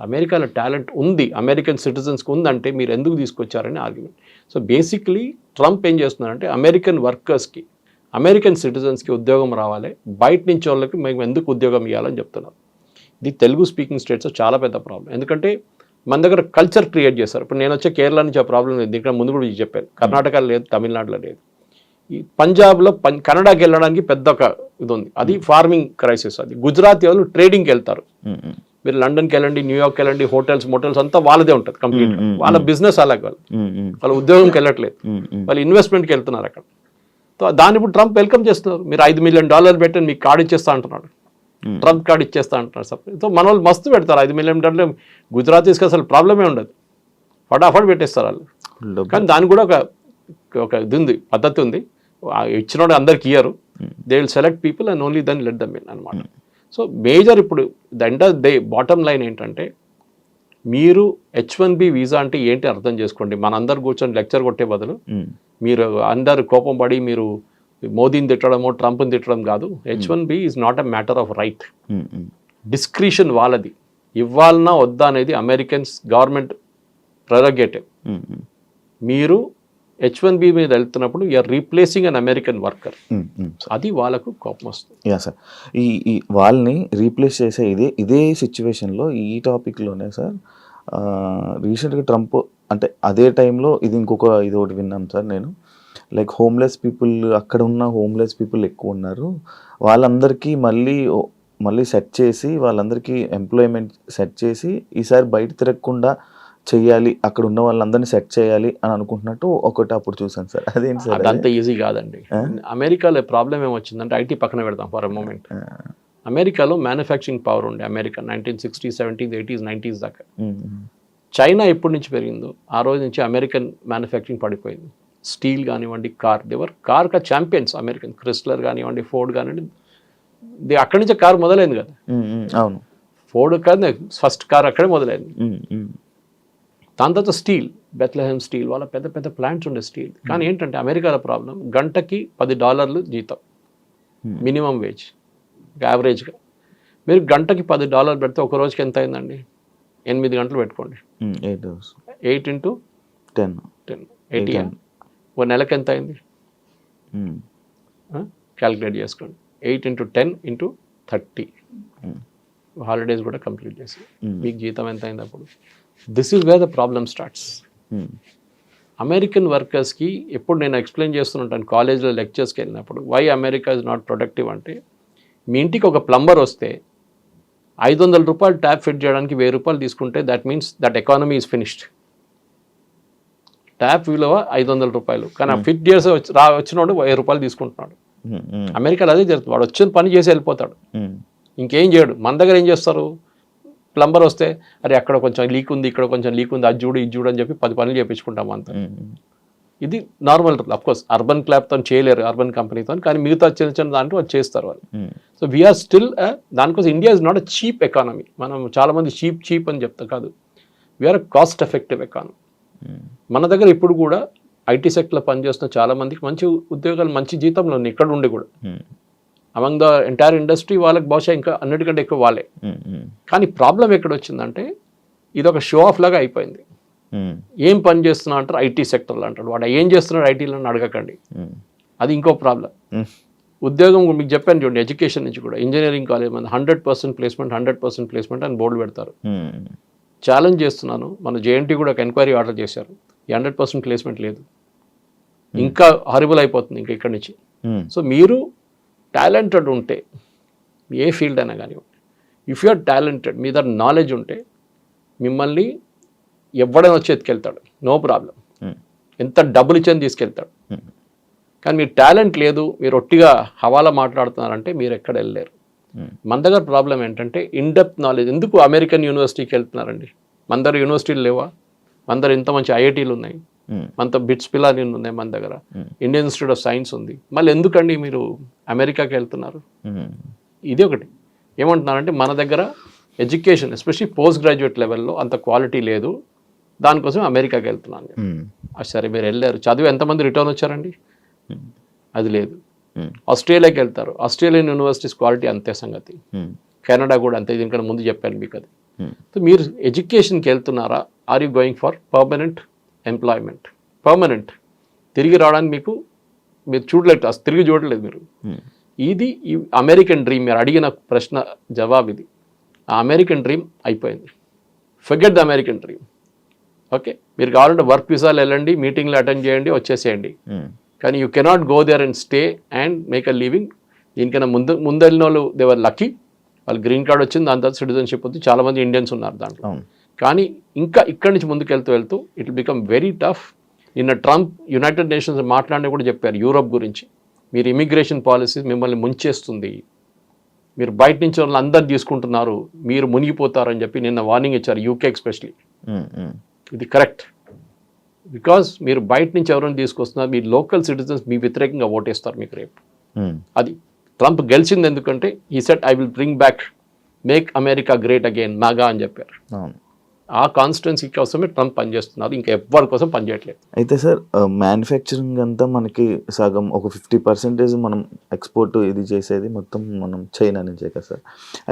అమెరికాలో టాలెంట్ ఉంది, అమెరికన్ సిటిజన్స్కి ఉందంటే మీరు ఎందుకు తీసుకొచ్చారని ఆర్గ్యుమెంట్. సో బేసిక్లీ ట్రంప్ ఏం చేస్తున్నారంటే అమెరికన్ వర్కర్స్కి, అమెరికన్ సిటిజన్స్కి ఉద్యోగం రావాలి, బయట నుంచి వాళ్ళకి మేము ఎందుకు ఉద్యోగం ఇవ్వాలని చెప్తున్నారు. ఇది తెలుగు స్పీకింగ్ స్టేట్స్లో చాలా పెద్ద ప్రాబ్లం. ఎందుకంటే మన దగ్గర కల్చర్ క్రియేట్ చేస్తారు. ఇప్పుడు నేను వచ్చే కేరళ నుంచి ఆ ప్రాబ్లం లేదు, ఇక్కడ ముందు కూడా చెప్పాను, కర్ణాటకలో లేదు, తమిళనాడులో లేదు. ఈ పంజాబ్లో కన్నడకి వెళ్ళడానికి పెద్ద ఒక ఇది ఉంది, అది ఫార్మింగ్ క్రైసిస్. అది గుజరాతీ వాళ్ళు ట్రేడింగ్కి వెళ్తారు. మీరు లండన్కి వెళ్ళండి, న్యూయార్క్కి వెళ్ళండి, మోటల్స్ అంతా వాళ్ళదే ఉంటుంది కంప్లీట్. వాళ్ళ బిజినెస్ అలాగే, వాళ్ళ ఉద్యోగంకి వెళ్ళట్లేదు, వాళ్ళు ఇన్వెస్ట్మెంట్కి వెళ్తున్నారు అక్కడ. సో దాన్ని ఇప్పుడు ట్రంప్ వెల్కమ్ చేస్తున్నారు. మీరు $5 మిలియన్ పెట్టండి, మీకు కార్డు ఇచ్చేస్తా అంటున్నాడు, ట్రంప్ కార్డు ఇచ్చేస్తా అంటున్నారు సపరేట్. సో మన వాళ్ళు మస్తు పెడతారు $5 మిలియన్. గుజరాతీస్కి అసలు ప్రాబ్లమే ఉండదు, ఫటాఫట్ పెట్టేస్తారు వాళ్ళు. కానీ దానికి కూడా ఒక ఇది ఉంది, పద్ధతి ఉంది. ఇచ్చిన అందరికి ఇయ్యరు, they will select people and only then let them in అనమాట. సో మేజర్ ఇప్పుడు the end of the bottom line ఏంటంటే, మీరు H1B వీసా అంటే ఏంటి అర్థం చేసుకోండి. మనందరు కూర్చొని లెక్చర్ కొట్టే బదులు మీరు అందరు కోపం పడి మీరు మోదీని తిట్టడమో ట్రంప్ని తిట్టడం కాదు. H1B is not a matter of right, discretion వాళ్ళది. ఇవ్వాలన్నా వద్దా అనేది అమెరికన్స్ గవర్నమెంట్ ప్రెరగేటివ్. మీరు H1B మీద వెళ్తున్నప్పుడు you're replacing an American worker, అది వాళ్ళకు కోపం వస్తుంది. యా సార్, ఈ వాళ్ళని రీప్లేస్ చేసే ఇదే సిచ్యువేషన్లో ఈ టాపిక్లోనే సార్ రీసెంట్గా ట్రంప్ అంటే అదే టైంలో ఇది ఒకటి విన్నాను సార్ నేను. లైక్ హోమ్లెస్ పీపుల్, అక్కడ ఉన్న హోమ్లెస్ పీపుల్ ఎక్కువ ఉన్నారు, వాళ్ళందరికీ మళ్ళీ సెట్ చేసి, వాళ్ళందరికీ ఎంప్లాయ్మెంట్ సెట్ చేసి ఈసారి బయట తిరగకుండా చెయ్యాలి, అక్కడ ఉన్న వాళ్ళందరినీ సెట్ చేయాలి అని అనుకుంటున్నట్టు ఒకటి అప్పుడు చూసాను సార్. అదేంటి సార్? అదంతా ఈజీ కాదండి. అమెరికాలో ప్రాబ్లం ఏమొచ్చిందంటే, ఐటీ పక్కన పెడతాం ఫర్ ఎ మూమెంట్. అమెరికాలో మ్యానుఫ్యాక్చరింగ్ పవర్ ఉండే America 1960s, 70s, 80s, 90s దాకా. చైనా ఎప్పటి నుంచి పెరిగిందో ఆ రోజు నుంచి అమెరికన్ మ్యానుఫ్యాక్చరింగ్ పడిపోయింది. స్టీల్ కానివ్వండి, కార్ ఛాంపియన్స్ అమెరికన్, క్రిస్లర్ కానివ్వండి, ఫోర్డ్ కానివ్వండి, అక్కడి నుంచే కార్ మొదలైంది కదా. అవును, ఫోర్డ్ కాదు ఫస్ట్ కార్ అక్కడే మొదలైంది. దాని తర్వాత స్టీల్, బెత్లెహెమ్ స్టీల్, వాళ్ళ పెద్ద పెద్ద ప్లాంట్స్ ఉండే స్టీల్. కానీ ఏంటంటే అమెరికాలో ప్రాబ్లం, గంటకి $10 జీతం మినిమం వేజ్ యావరేజ్గా. మీరు గంటకి $10 పెడితే ఒక రోజుకి ఎంత అయిందండి? 8 గంటలు పెట్టుకోండి, 8 into 10 80. ఒక నెలకి ఎంత అయింది క్యాలిక్యులేట్ చేసుకోండి. 8 into 10 into 30, హాలిడేస్ కూడా కంప్లీట్ చేసి మీకు జీతం ఎంత అయింది అప్పుడు? This is where the problem starts. American వర్కర్స్కి ఎప్పుడు నేను ఎక్స్ప్లెయిన్ చేస్తుంటాను కాలేజ్లో లెక్చర్స్కి వెళ్ళినప్పుడు, why America is not productive అంటే, మీ ఇంటికి ఒక ప్లంబర్ వస్తే $500 ట్యాప్ ఫిట్ చేయడానికి $1000 తీసుకుంటే that means that economy is finished. Tap విలువ $500, కానీ ఆ ఫిట్ చేసి వచ్చినోడు $1000 తీసుకుంటున్నాడు. అమెరికాలో అదే జరుగుతుంది, వాడు వచ్చిన పని చేసి వెళ్ళిపోతాడు, ఇంకేం చేయడు. మన దగ్గర ఏం చేస్తారు, ప్లంబర్ వస్తే అరే అక్కడ కొంచెం లీక్ ఉంది, ఇక్కడ కొంచెం లీక్ ఉంది, అది చూడు ఇది చూడు అని చెప్పి 10 పనులు చేయించుకుంటాం అంతా. ఇది నార్మల్. అఫ్కోర్స్ అర్బన్ క్లాప్తో చేయలేరు, అర్బన్ కంపెనీతో, కానీ మిగతా చిన్న దాంట్లో అది చేస్తారు వాళ్ళు. సో వీఆర్ స్టిల్ దానికోసం India is not a cheap economy. మనం చాలామంది చీప్ అని చెప్తాం, కాదు, వీఆర్ అ కాస్ట్ ఎఫెక్టివ్ ఎకానమీ. మన దగ్గర ఇప్పుడు కూడా ఐటీ సెక్టర్లో పనిచేస్తున్న చాలా మందికి మంచి ఉద్యోగాలు, మంచి జీతంలో ఉన్నాయి ఇక్కడ ఉండి కూడా. అమంగ్ ద ఎంటైర్ ఇండస్ట్రీ వాళ్ళకి బహుశా ఇంకా అన్నిటికంటే ఎక్కువ వాళ్ళే. కానీ ప్రాబ్లం ఎక్కడ వచ్చిందంటే, ఇది ఒక షో ఆఫ్ లాగా అయిపోయింది. ఏం పని చేస్తున్నా అంటారు, ఐటీ సెక్టర్లో అంటాడు, వాడు ఏం చేస్తున్నాడు ఐటీలో అడగకండి, అది ఇంకో ప్రాబ్లం. ఉద్యోగం మీకు చెప్పాను చూడండి, ఎడ్యుకేషన్ నుంచి కూడా ఇంజనీరింగ్ కాలేజ్ మంది 100% ప్లేస్మెంట్ అని బోర్డు పెడతారు. ఛాలెంజ్ చేస్తున్నాను, మన జేఎన్టీ కూడా ఒక ఎంక్వైరీ ఆర్డర్ చేశారు, 100% ప్లేస్మెంట్ లేదు, ఇంకా హారిబుల్ అయిపోతుంది ఇంకా ఇక్కడి నుంచి. సో మీరు టాలెంటెడ్ ఉంటే, ఏ ఫీల్డ్ అయినా కానివ్వండి, ఇఫ్ యు ఆర్ టాలెంటెడ్, మీ దగ్గర నాలెడ్జ్ ఉంటే మిమ్మల్ని ఎవడైనా వచ్చి ఎత్తుకెళ్తాడు, నో ప్రాబ్లం. ఎంత డబ్బులు ఇచ్చని తీసుకెళ్తాడు. కానీ మీరు టాలెంట్ లేదు, మీరు ఒట్టిగా హవాలా మాట్లాడుతున్నారంటే మీరు ఎక్కడ వెళ్ళలేరు. మన దగ్గర ప్రాబ్లం ఏంటంటే ఇన్డెప్త్ నాలెడ్జ్. ఎందుకు అమెరికన్ యూనివర్సిటీకి వెళ్తున్నారండి? మన దగ్గర యూనివర్సిటీలు లేవా? మన దగ్గర ఇంత మంచి ఐఐటీలు ఉన్నాయి, మనతో బిట్స్ పిలాని ఉన్నాయి, మన దగ్గర ఇండియన్ ఇన్స్టిట్యూట్ ఆఫ్ సైన్స్ ఉంది. మళ్ళీ ఎందుకండి మీరు అమెరికాకి వెళ్తున్నారు? ఇది ఒకటి. ఏమంటున్నారంటే మన దగ్గర ఎడ్యుకేషన్ ఎస్పెషల్లీ పోస్ట్ గ్రాడ్యుయేట్ లెవెల్లో అంత క్వాలిటీ లేదు, దానికోసం అమెరికాకి వెళ్తున్నాను. సరే మీరు వెళ్ళారు, చదివి ఎంతమంది రిటర్న్ వచ్చారండి? అది లేదు. ఆస్ట్రేలియాకి వెళ్తారు, ఆస్ట్రేలియన్ యూనివర్సిటీస్ క్వాలిటీ అంతే సంగతి. కెనడా కూడా అంతే, దీనికన్నా ముందు చెప్పాను మీకు అది. సో మీరు ఎడ్యుకేషన్కి వెళ్తున్నారా? Are you going for permanent employment? Permanent తిరిగి రావడానికి మీరు చూడలేదు, అసలు తిరిగి చూడలేదు మీరు. ఇది ఈ అమెరికన్ డ్రీమ్. మీరు అడిగిన ప్రశ్న జవాబు ఇది. ఆ అమెరికన్ డ్రీమ్ అయిపోయింది. Forget the American dream. Okay, మీరు కావాలంటే వర్క్ వీసాలు వెళ్ళండి, మీటింగ్లు అటెండ్ చేయండి, వచ్చేసేయండి. కానీ you cannot go there and stay and make a living. దీనికైనా ముందు వెళ్ళిన వాళ్ళు దేవర్ లక్కీ, వాళ్ళు గ్రీన్ కార్డ్ వచ్చింది, దాని తర్వాత సిటిజన్షిప్ వచ్చింది. చాలామంది ఇండియన్స్ ఉన్నారు దాంట్లో. కానీ ఇంకా ఇక్కడి నుంచి ముందుకు వెళ్తూ it will become very tough. నిన్న ట్రంప్ యునైటెడ్ నేషన్స్ మాట్లాడినా కూడా చెప్పారు యూరోప్ గురించి, మీరు ఇమిగ్రేషన్ పాలసీ మిమ్మల్ని ముంచేస్తుంది, మీరు బయట నుంచి వాళ్ళని అందరు తీసుకుంటున్నారు, మీరు మునిగిపోతారని చెప్పి నిన్న వార్నింగ్ ఇచ్చారు, యూకే ఎస్పెషలీ. ఇది కరెక్ట్. బికాజ్ మీరు బయట నుంచి ఎవరైనా తీసుకొస్తున్నారు, మీ లోకల్ సిటిజన్స్ మీ వ్యతిరేకంగా ఓటేస్తారు మీకు రేపు. అది ట్రంప్ గెలిచింది ఎందుకంటే ఈ set I will bring back, make America great again, Naga అని చెప్పారు. ఆ కాన్స్టిట్యున్సీ కోసమే ట్రంప్ పనిచేస్తున్నారు, ఇంకా ఎవరి కోసం పనిచేయట్లేదు. అయితే సార్ మ్యానుఫ్యాక్చరింగ్ అంతా మనకి సగం ఒక 50% మనం ఎక్స్పోర్ట్ ఇది చేసేది మొత్తం మనం చైనా నుంచే కదా సార్.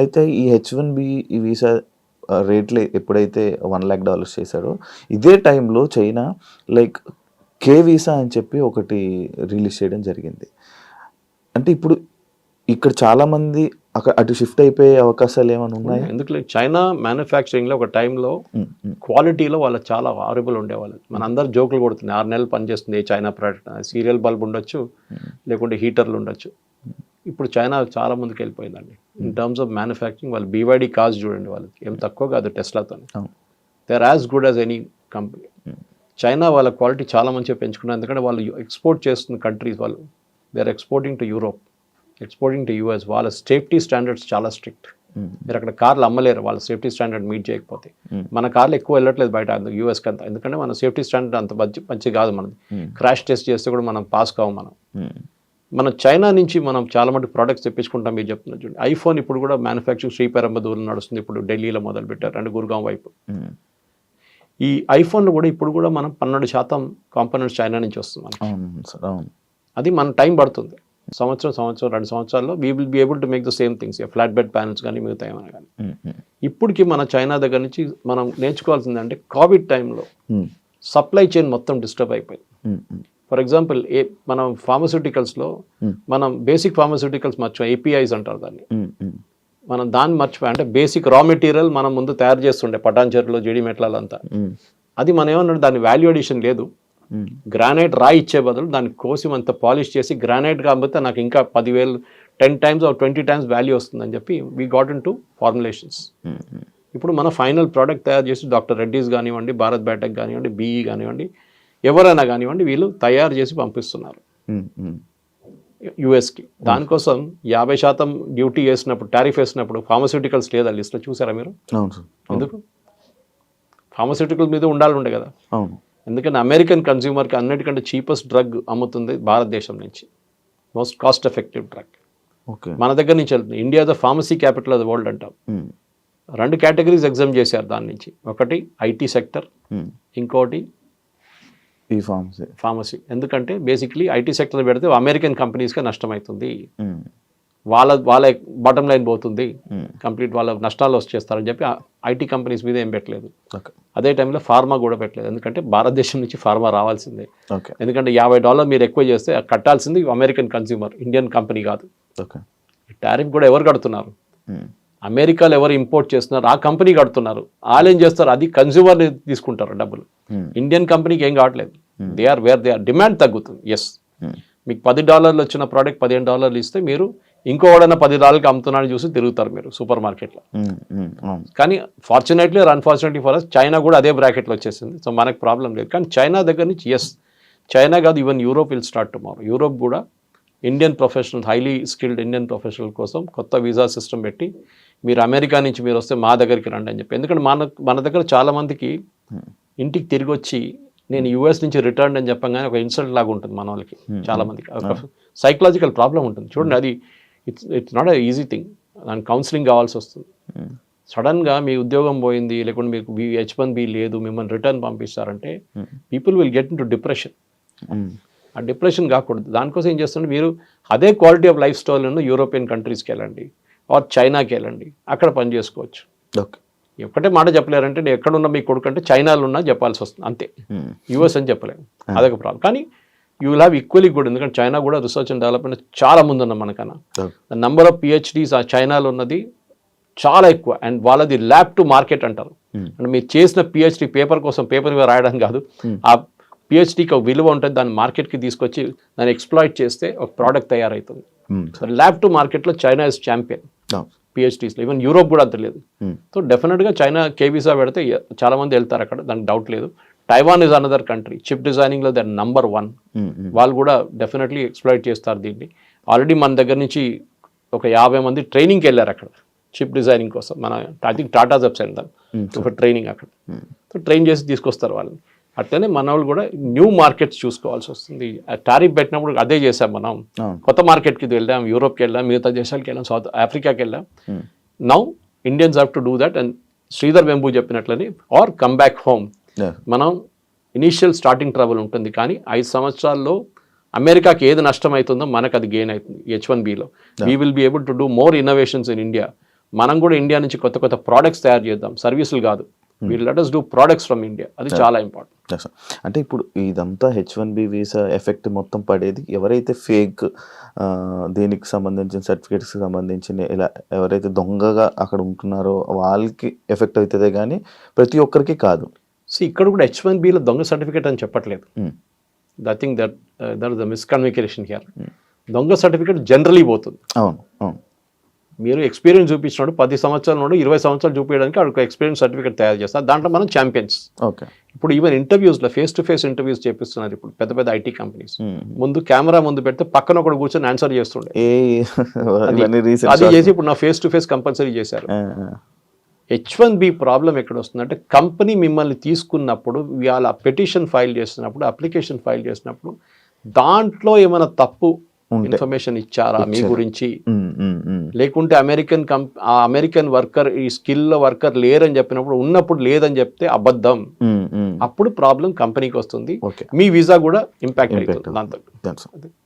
అయితే ఈ H1B ఈ వీసా రేట్లు ఎప్పుడైతే $1,00,000 చేశారో, ఇదే టైంలో చైనా లైక్ కే వీసా అని చెప్పి ఒకటి రిలీజ్ చేయడం జరిగింది. అంటే ఇప్పుడు ఇక్కడ చాలామంది అటు షిఫ్ట్ అయిపోయే అవకాశాలు ఏమైనా ఉన్నాయి? ఎందుకు చైనా మ్యానుఫ్యాక్చరింగ్లో ఒక టైంలో క్వాలిటీలో వాళ్ళు చాలా హారబుల్ ఉండేవాళ్ళు. మన అందరు జోకులు కొడుతుంది, 6 నెలలు పనిచేస్తుంది చైనా ప్రోడక్ట్, సీరియల్ బల్బ్ ఉండొచ్చు, లేకుంటే హీటర్లు ఉండొచ్చు. ఇప్పుడు చైనా చాలా ముందుకు వెళ్ళిపోయిందండి ఇన్ టర్మ్స్ ఆఫ్ మ్యానుఫ్యాక్చరింగ్. వాళ్ళు BYD కార్స్ చూడండి, వాళ్ళకి ఏం తక్కువ కాదు టెస్లాతో. They are as good as any company. China వాళ్ళ క్వాలిటీ చాలా మంచిగా పెంచుకున్నారు, ఎందుకంటే వాళ్ళు ఎక్స్పోర్ట్ చేస్తున్న కంట్రీస్, వాళ్ళు they are exporting to Europe, exporting to US. వాళ్ళ సేఫ్టీ స్టాండర్డ్స్ చాలా స్ట్రిక్ట్. మీరు అక్కడ కార్లు అమ్మలేరు వాళ్ళ సేఫ్టీ స్టాండర్డ్ మీట్ చేయకపోతే. మన కార్లు ఎక్కువ వెళ్ళట్లేదు బయట యూఎస్కి అంతా, ఎందుకంటే మన సేఫ్టీ స్టాండర్డ్ అంత మంచి కాదు మనది. క్రాష్ టెస్ట్ చేస్తే కూడా మనం పాస్ కావు. మన చైనా నుంచి మనం చాలా మటుకు ప్రోడక్ట్స్ తెప్పించుకుంటాం. మీరు చెప్తున్నారు చూడండి, ఐఫోన్ ఇప్పుడు కూడా మ్యానుఫ్యాక్చరింగ్ శ్రీపెరంబదూరులో నడుస్తుంది, ఇప్పుడు ఢిల్లీలో మొదలు పెట్టారు అండ్ గుర్గాం వైపు. ఈ ఐఫోన్లో కూడా ఇప్పుడు కూడా మనం 12% కాంపోనెంట్స్ చైనా నుంచి వస్తుంది. అది మన టైం పడుతుంది, సంవత్సరం 2 సంవత్సరాల్లో we will be able to make the same things, flat bed panels కానీ మిగతా ఏమైనా కానీ. ఇప్పటికి మన చైనా దగ్గర నుంచి మనం నేర్చుకోవాల్సింది అంటే కోవిడ్ టైంలో సప్లై చైన్ మొత్తం డిస్టర్బ్ అయిపోయింది. ఫర్ ఎగ్జాంపుల్ మనం ఫార్మస్యూటికల్స్లో మనం బేసిక్ ఫార్మస్యూటికల్స్ మర్చిపోయి, APIs అంటారు దాన్ని, మనం దాన్ని మర్చిపోయి, అంటే బేసిక్ రా మెటీరియల్ మనం ముందు తయారు చేస్తుండే పటాన్చెరులో జీడిమెట్లలో అంతా. అది మనం ఏమన్నా దాని వాల్యూ అడిషన్ లేదు. గ్రానైట్ రాయి ఇచ్చే బదులు దాన్ని కోసి అంత పాలిష్ చేసి గ్రానైట్ కాబట్టి నాకు ఇంకా 10,000 10 times or 20 times వాల్యూ వస్తుందని చెప్పి we got in to formulations. ఇప్పుడు మన ఫైనల్ ప్రోడక్ట్ తయారు చేసి డాక్టర్ రెడ్డీస్ కానివ్వండి, భారత్ బయోటెక్ కానివ్వండి, BE కానివ్వండి, ఎవరైనా కానివ్వండి, వీళ్ళు తయారు చేసి పంపిస్తున్నారు యుఎస్కి. దానికోసం 50% డ్యూటీ వేసినప్పుడు, టారిఫ్ వేసినప్పుడు ఫార్మస్యూటికల్స్ లేదా లిస్ట్లో చూసారా మీరు? ఎందుకు? ఫార్మస్యూటికల్ మీద ఉండాలి కదా. ఎందుకంటే అమెరికన్ కన్స్యూమర్కి అన్నిటికంటే చీపెస్ట్ డ్రగ్ అమ్ముతుంది భారతదేశం నుంచి, మోస్ట్ కాస్ట్ ఎఫెక్టివ్ డ్రగ్ మన దగ్గర నుంచి వెళ్తుంది. India the pharmacy capital of the world అంటాం. 2 కేటగిరీస్ ఎగ్జామ్ చేశారు దాని నుంచి, ఒకటి IT సెక్టర్, ఇంకోటి ఫార్మసీ. ఎందుకంటే బేసిక్లీ IT సెక్టర్ పెడితే అమెరికన్ కంపెనీస్గా నష్టమవుతుంది, వాళ్ళ బాటమ్ లైన్ పోతుంది, కంప్లీట్ వాళ్ళ నష్టాలు వచ్చేస్తారని చెప్పి IT కంపెనీస్ మీద ఏం పెట్టలేదు. అదే టైంలో ఫార్మా కూడా పెట్టలేదు, ఎందుకంటే భారతదేశం నుంచి ఫార్మా రావాల్సిందే. ఎందుకంటే $50 మీరు ఎక్కువ చేస్తే కట్టాల్సింది అమెరికన్ కన్స్యూమర్, ఇండియన్ కంపెనీ కాదు. టారిఫ్ కూడా ఎవరు కడుతున్నారు? అమెరికాలో ఎవరు ఇంపోర్ట్ చేస్తున్నారు ఆ కంపెనీ కడుతున్నారు. వాళ్ళు ఏం చేస్తారు, అది కన్స్యూమర్ తీసుకుంటారు డబ్బులు. ఇండియన్ కంపెనీకి ఏం కావట్లేదు. దే ఆర్ డిమాండ్ తగ్గుతుంది. ఎస్, మీకు $10 వచ్చిన ప్రోడక్ట్ $15 ఇస్తే మీరు ఇంకోడన్నా $10 అమ్ముతున్నాడని చూసి తిరుగుతారు మీరు సూపర్ మార్కెట్లో. అవును. కానీ fortunately or unfortunately for us China కూడా అదే బ్రాకెట్లో వచ్చేసింది. సో మనకు ప్రాబ్లం లేదు. కానీ చైనా దగ్గర నుంచి చైనా కాదు, even Europe will start tomorrow. Europe కూడా Indian professional, highly skilled Indian professional కోసం కొత్త వీసా సిస్టమ్ పెట్టి మీరు అమెరికా నుంచి మీరు వస్తే మా దగ్గరికి రండి అని చెప్పి. ఎందుకంటే మన దగ్గర చాలామందికి ఇంటికి తిరిగి వచ్చి నేను యూఎస్ నుంచి రిటర్న్ అని చెప్పగానే ఒక ఇన్సల్ట్ లాగా ఉంటుంది మన వాళ్ళకి. చాలామందికి ఒక సైకలాజికల్ ప్రాబ్లం ఉంటుంది. చూడండి, అది it's not a easy thing. దానికి కౌన్సిలింగ్ కావాల్సి వస్తుంది. సడన్గా మీ ఉద్యోగం పోయింది, లేకుంటే మీకు H1B లేదు, మిమ్మల్ని రిటర్న్ పంపిస్తారంటే people will get into depression. ఆ డిప్రెషన్ కాకూడదు. దానికోసం ఏం చేస్తుంటే మీరు అదే క్వాలిటీ ఆఫ్ లైఫ్ స్టైల్ ఉన్న యూరోపియన్ కంట్రీస్కి వెళ్ళండి, ఆర్ చైనాకి వెళ్ళండి, అక్కడ పని చేసుకోవచ్చు. ఓకే. ఒక్కటే మాట చెప్పలేరంటే నేను ఎక్కడున్నా మీ కొడుకు అంటే చైనాలో ఉన్నా చెప్పాల్సి వస్తుంది అంతే. యూఎస్ అని చెప్పలేము, అదొక ప్రాబ్లం. కానీ you will have equally good, ఎందుకంటే చైనా కూడా రీసెర్చ్ అండ్ డెవలప్మెంట్ చాలా ముందున్నాం మనకన్నా. ద నెంబర్ ఆఫ్ PhDs ఆ చైనాలో ఉన్నది చాలా ఎక్కువ. అండ్ వాళ్ళది ల్యాబ్ టు మార్కెట్ అంటారు. అంటే మీరు చేసిన PhD పేపర్ కోసం పేపర్ మీద రాయడం కాదు, ఆ PhDకి ఒక విలువ ఉంటుంది. దాన్ని మార్కెట్కి తీసుకొచ్చి దాన్ని ఎక్స్ప్లాయిట్ చేస్తే ఒక ప్రోడక్ట్ తయారవుతుంది. సో ల్యాబ్ టు మార్కెట్లో చైనా ఇస్ ఛాంపియన్ PhDsలో. ఈవెన్ యూరోప్ కూడా అంత లేదు. సో డెఫినెట్గా చైనా వీసా పెడితే చాలామంది వెళ్తారు అక్కడ, దానికి డౌట్ లేదు. Taiwan is another country. Chip డిజైనింగ్లో దర్ నంబర్ 1. వాళ్ళు కూడా డెఫినెట్లీ ఎక్స్ప్లాయిట్ చేస్తారు దీన్ని. ఆల్రెడీ మన దగ్గర నుంచి ఒక 50 మంది ట్రైనింగ్కి వెళ్ళారు అక్కడ చిప్ డిజైనింగ్ కోసం. మన ఐ థింక్ టాటా జబ్స్ వెళ్తాం ఒక ట్రైనింగ్ అక్కడ. సో ట్రైన్ చేసి తీసుకొస్తారు వాళ్ళని. అట్లనే మన వాళ్ళు కూడా న్యూ మార్కెట్స్ చూసుకోవాల్సి వస్తుంది. టారిఫ్ పెట్టినప్పుడు అదే చేసాం మనం. కొత్త మార్కెట్కి వెళ్ళాం, యూరోప్కి వెళ్ళాం, మిగతా దేశాలకి వెళ్ళాం, సౌత్ ఆఫ్రికాకి వెళ్ళాం. Now Indians have to do that. And Sridhar Vembu చెప్పినట్లని ఆర్ కమ్ బ్యాక్ హోమ్. మనం ఇనీషియల్ స్టార్టింగ్ ట్రబుల్ ఉంటుంది, కానీ 5 సంవత్సరాల్లో అమెరికాకి ఏది నష్టం అవుతుందో మనకు అది గెయిన్ అవుతుంది. H1Bలో we will be able to do more innovations in India. మనం కూడా ఇండియా నుంచి కొత్త కొత్త ప్రోడక్ట్స్ తయారు చేద్దాం, సర్వీసులు కాదు. We'll let us do products from India. అది చాలా ఇంపార్టెంట్. అంటే ఇప్పుడు ఇదంతా H1B వీసా ఎఫెక్ట్ మొత్తం పడేది ఎవరైతే ఫేక్ దీనికి సంబంధించిన సర్టిఫికేట్స్కి సంబంధించిన ఇలా ఎవరైతే దొంగగా అక్కడ ఉంటున్నారో వాళ్ళకి ఎఫెక్ట్ అవుతుందే కానీ ప్రతి ఒక్కరికి కాదు. సో ఇక్కడ కూడా H1Bలో దొంగ సర్టిఫికేట్ అని చెప్పట్లేదు. I think that is the miscommunication here. దొంగ సర్టిఫికేట్ జనరలీ పోతుంది. అవును అవును. మీరు ఎక్స్పీరియన్స్ చూపించినాడు 10 సంవత్సరాల నుండి 20 సంవత్సరాలు చూపించడానికి అక్కడ ఎక్స్పీరియన్స్ సర్టిఫికేట్ తయారు చేస్తారు. దాంట్లో మనం ఛాంపియన్స్. ఓకే. ఇప్పుడు ఈవెన్ ఇంటర్వ్యూస్లో ఫేస్ టు ఫేస్ ఇంటర్వ్యూస్ చేపిస్తున్నారు ఇప్పుడు పెద్ద పెద్ద IT కంపెనీస్. ముందు కెమెరా ముందు పెడితే పక్కన ఒకటి కూర్చొని ఆన్సర్ చేస్తుండే. అది చేసి ఇప్పుడు నా ఫేస్ టు ఫేస్ కంపల్సరీ చేశారు. H1B ప్రాబ్లం ఎక్కడ వస్తుందంటే కంపెనీ మిమ్మల్ని తీసుకున్నప్పుడు వాళ్ళ పెటిషన్ ఫైల్ చేస్తున్నప్పుడు, అప్లికేషన్ ఫైల్ చేసినప్పుడు దాంట్లో ఏమైనా తప్పు ఇన్ఫర్మేషన్ ఇచ్చారా మీ గురించి, లేకుంటే అమెరికన్ వర్కర్ ఈ స్కిల్ వర్కర్ లేరని చెప్పినప్పుడు ఉన్నప్పుడు లేదని చెప్తే అబద్ధం. అప్పుడు ప్రాబ్లం కంపెనీకి వస్తుంది, మీ వీసా కూడా ఇంపాక్ట్ అవుతుంది దాంతో.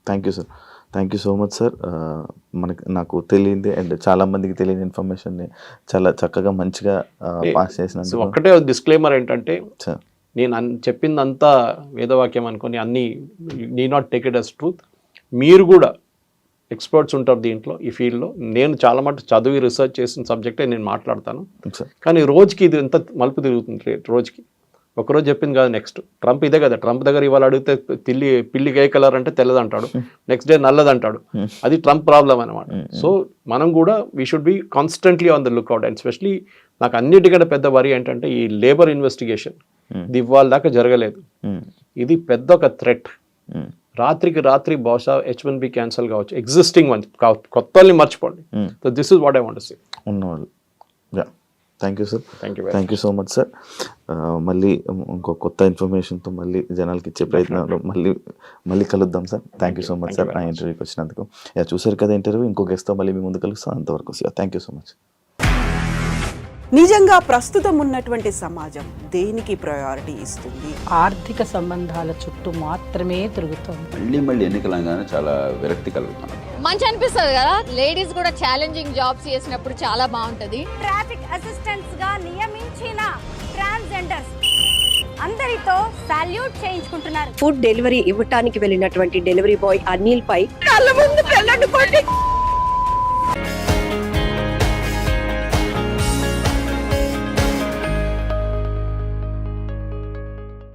Thank you sir, thank you so much sir. నాకు తెలియంది అండ్ చాలా మందికి తెలియని ఇన్ఫర్మేషన్ని చాలా చక్కగా మంచిగా పాస్ చేసినందుకు. ఒక్కటే డిస్క్లైమర్ ఏంటంటే, నేను చెప్పిందంతా వేదవాక్యం అనుకొని అన్ని need not take it as truth. మీరు కూడా ఎక్స్పర్ట్స్ ఉంటారు దీంట్లో, ఈ ఫీల్డ్లో. నేను చాలా మటు చదివి రీసెర్చ్ చేసిన సబ్జెక్టే నేను మాట్లాడతాను. కానీ రోజుకి ఇది ఎంత మలుపు తిరుగుతుంది. రోజుకి ఒకరోజు చెప్పింది కాదు, నెక్స్ట్ ట్రంప్ ఇదే కదా. ట్రంప్ దగ్గర ఇవాళ అడిగితే పిల్లికి ఏ కలర్ అంటే తెల్లదంటాడు, నెక్స్ట్ డే నల్లదంటాడు. అది ట్రంప్ ప్రాబ్లం అనమాట. సో మనం కూడా we should be constantly on the lookout. And specially నాకు అన్నిటికంటే పెద్ద వరి ఏంటంటే ఈ లేబర్ ఇన్వెస్టిగేషన్. ఇది ఇవాళ దాకా జరగలేదు. ఇది పెద్ద ఒక థ్రెట్. రాత్రికి రాత్రి బహుశా H1B క్యాన్సల్ కావచ్చు, ఎగ్జిస్టింగ్ వన్, కొత్త వాళ్ళని మర్చిపోండి. So this is what I want to say. ఉన్నవాళ్ళు. Thank you sir, thank you so much sir. మళ్ళీ ఇంకో కొత్త ఇన్ఫర్మేషన్తో మళ్ళీ జనాలకి ఇచ్చే ప్రయత్నంలో మళ్ళీ కలుద్దాం sir. Thank you so much sir నా ఇంటర్వ్యూకి వచ్చినందుకు. చూసారు కదా ఇంటర్వ్యూ, ఇంకో గెస్ట్తో మళ్ళీ మీ ముందు కలుస్తాం. అంతవరకు థ్యాంక్ యూ సో మచ్. నిజంగా ప్రస్తుతం ఉన్నటువంటి సమాజం దేనికి ప్రయారిటీ ఇస్తుంది? ఆర్థిక సంబంధాల చుట్టూ మాత్రమే తిరుగుతుంది. మళ్ళీ ఎన్నికలంగానే చాలా విరక్తి కలుగుతున్నాం. మంచి అనిపిస్తుంది కదా, లేడీస్ కూడా ఛాలెంజింగ్ జాబ్స్ చేసినప్పుడు చాలా బాగుంటది. ట్రాఫిక్ అసిస్టెంట్స్ గా నియమించిన ట్రాన్స్జెండర్స్ అందరితో సాల్యూట్ చేయించుకుంటున్నారు. ఫుడ్ డెలివరీ ఇవ్వటానికి వెళ్ళినటువంటి డెలివరీ బాయ్ అనిల్ పై కళ్ళ ముందు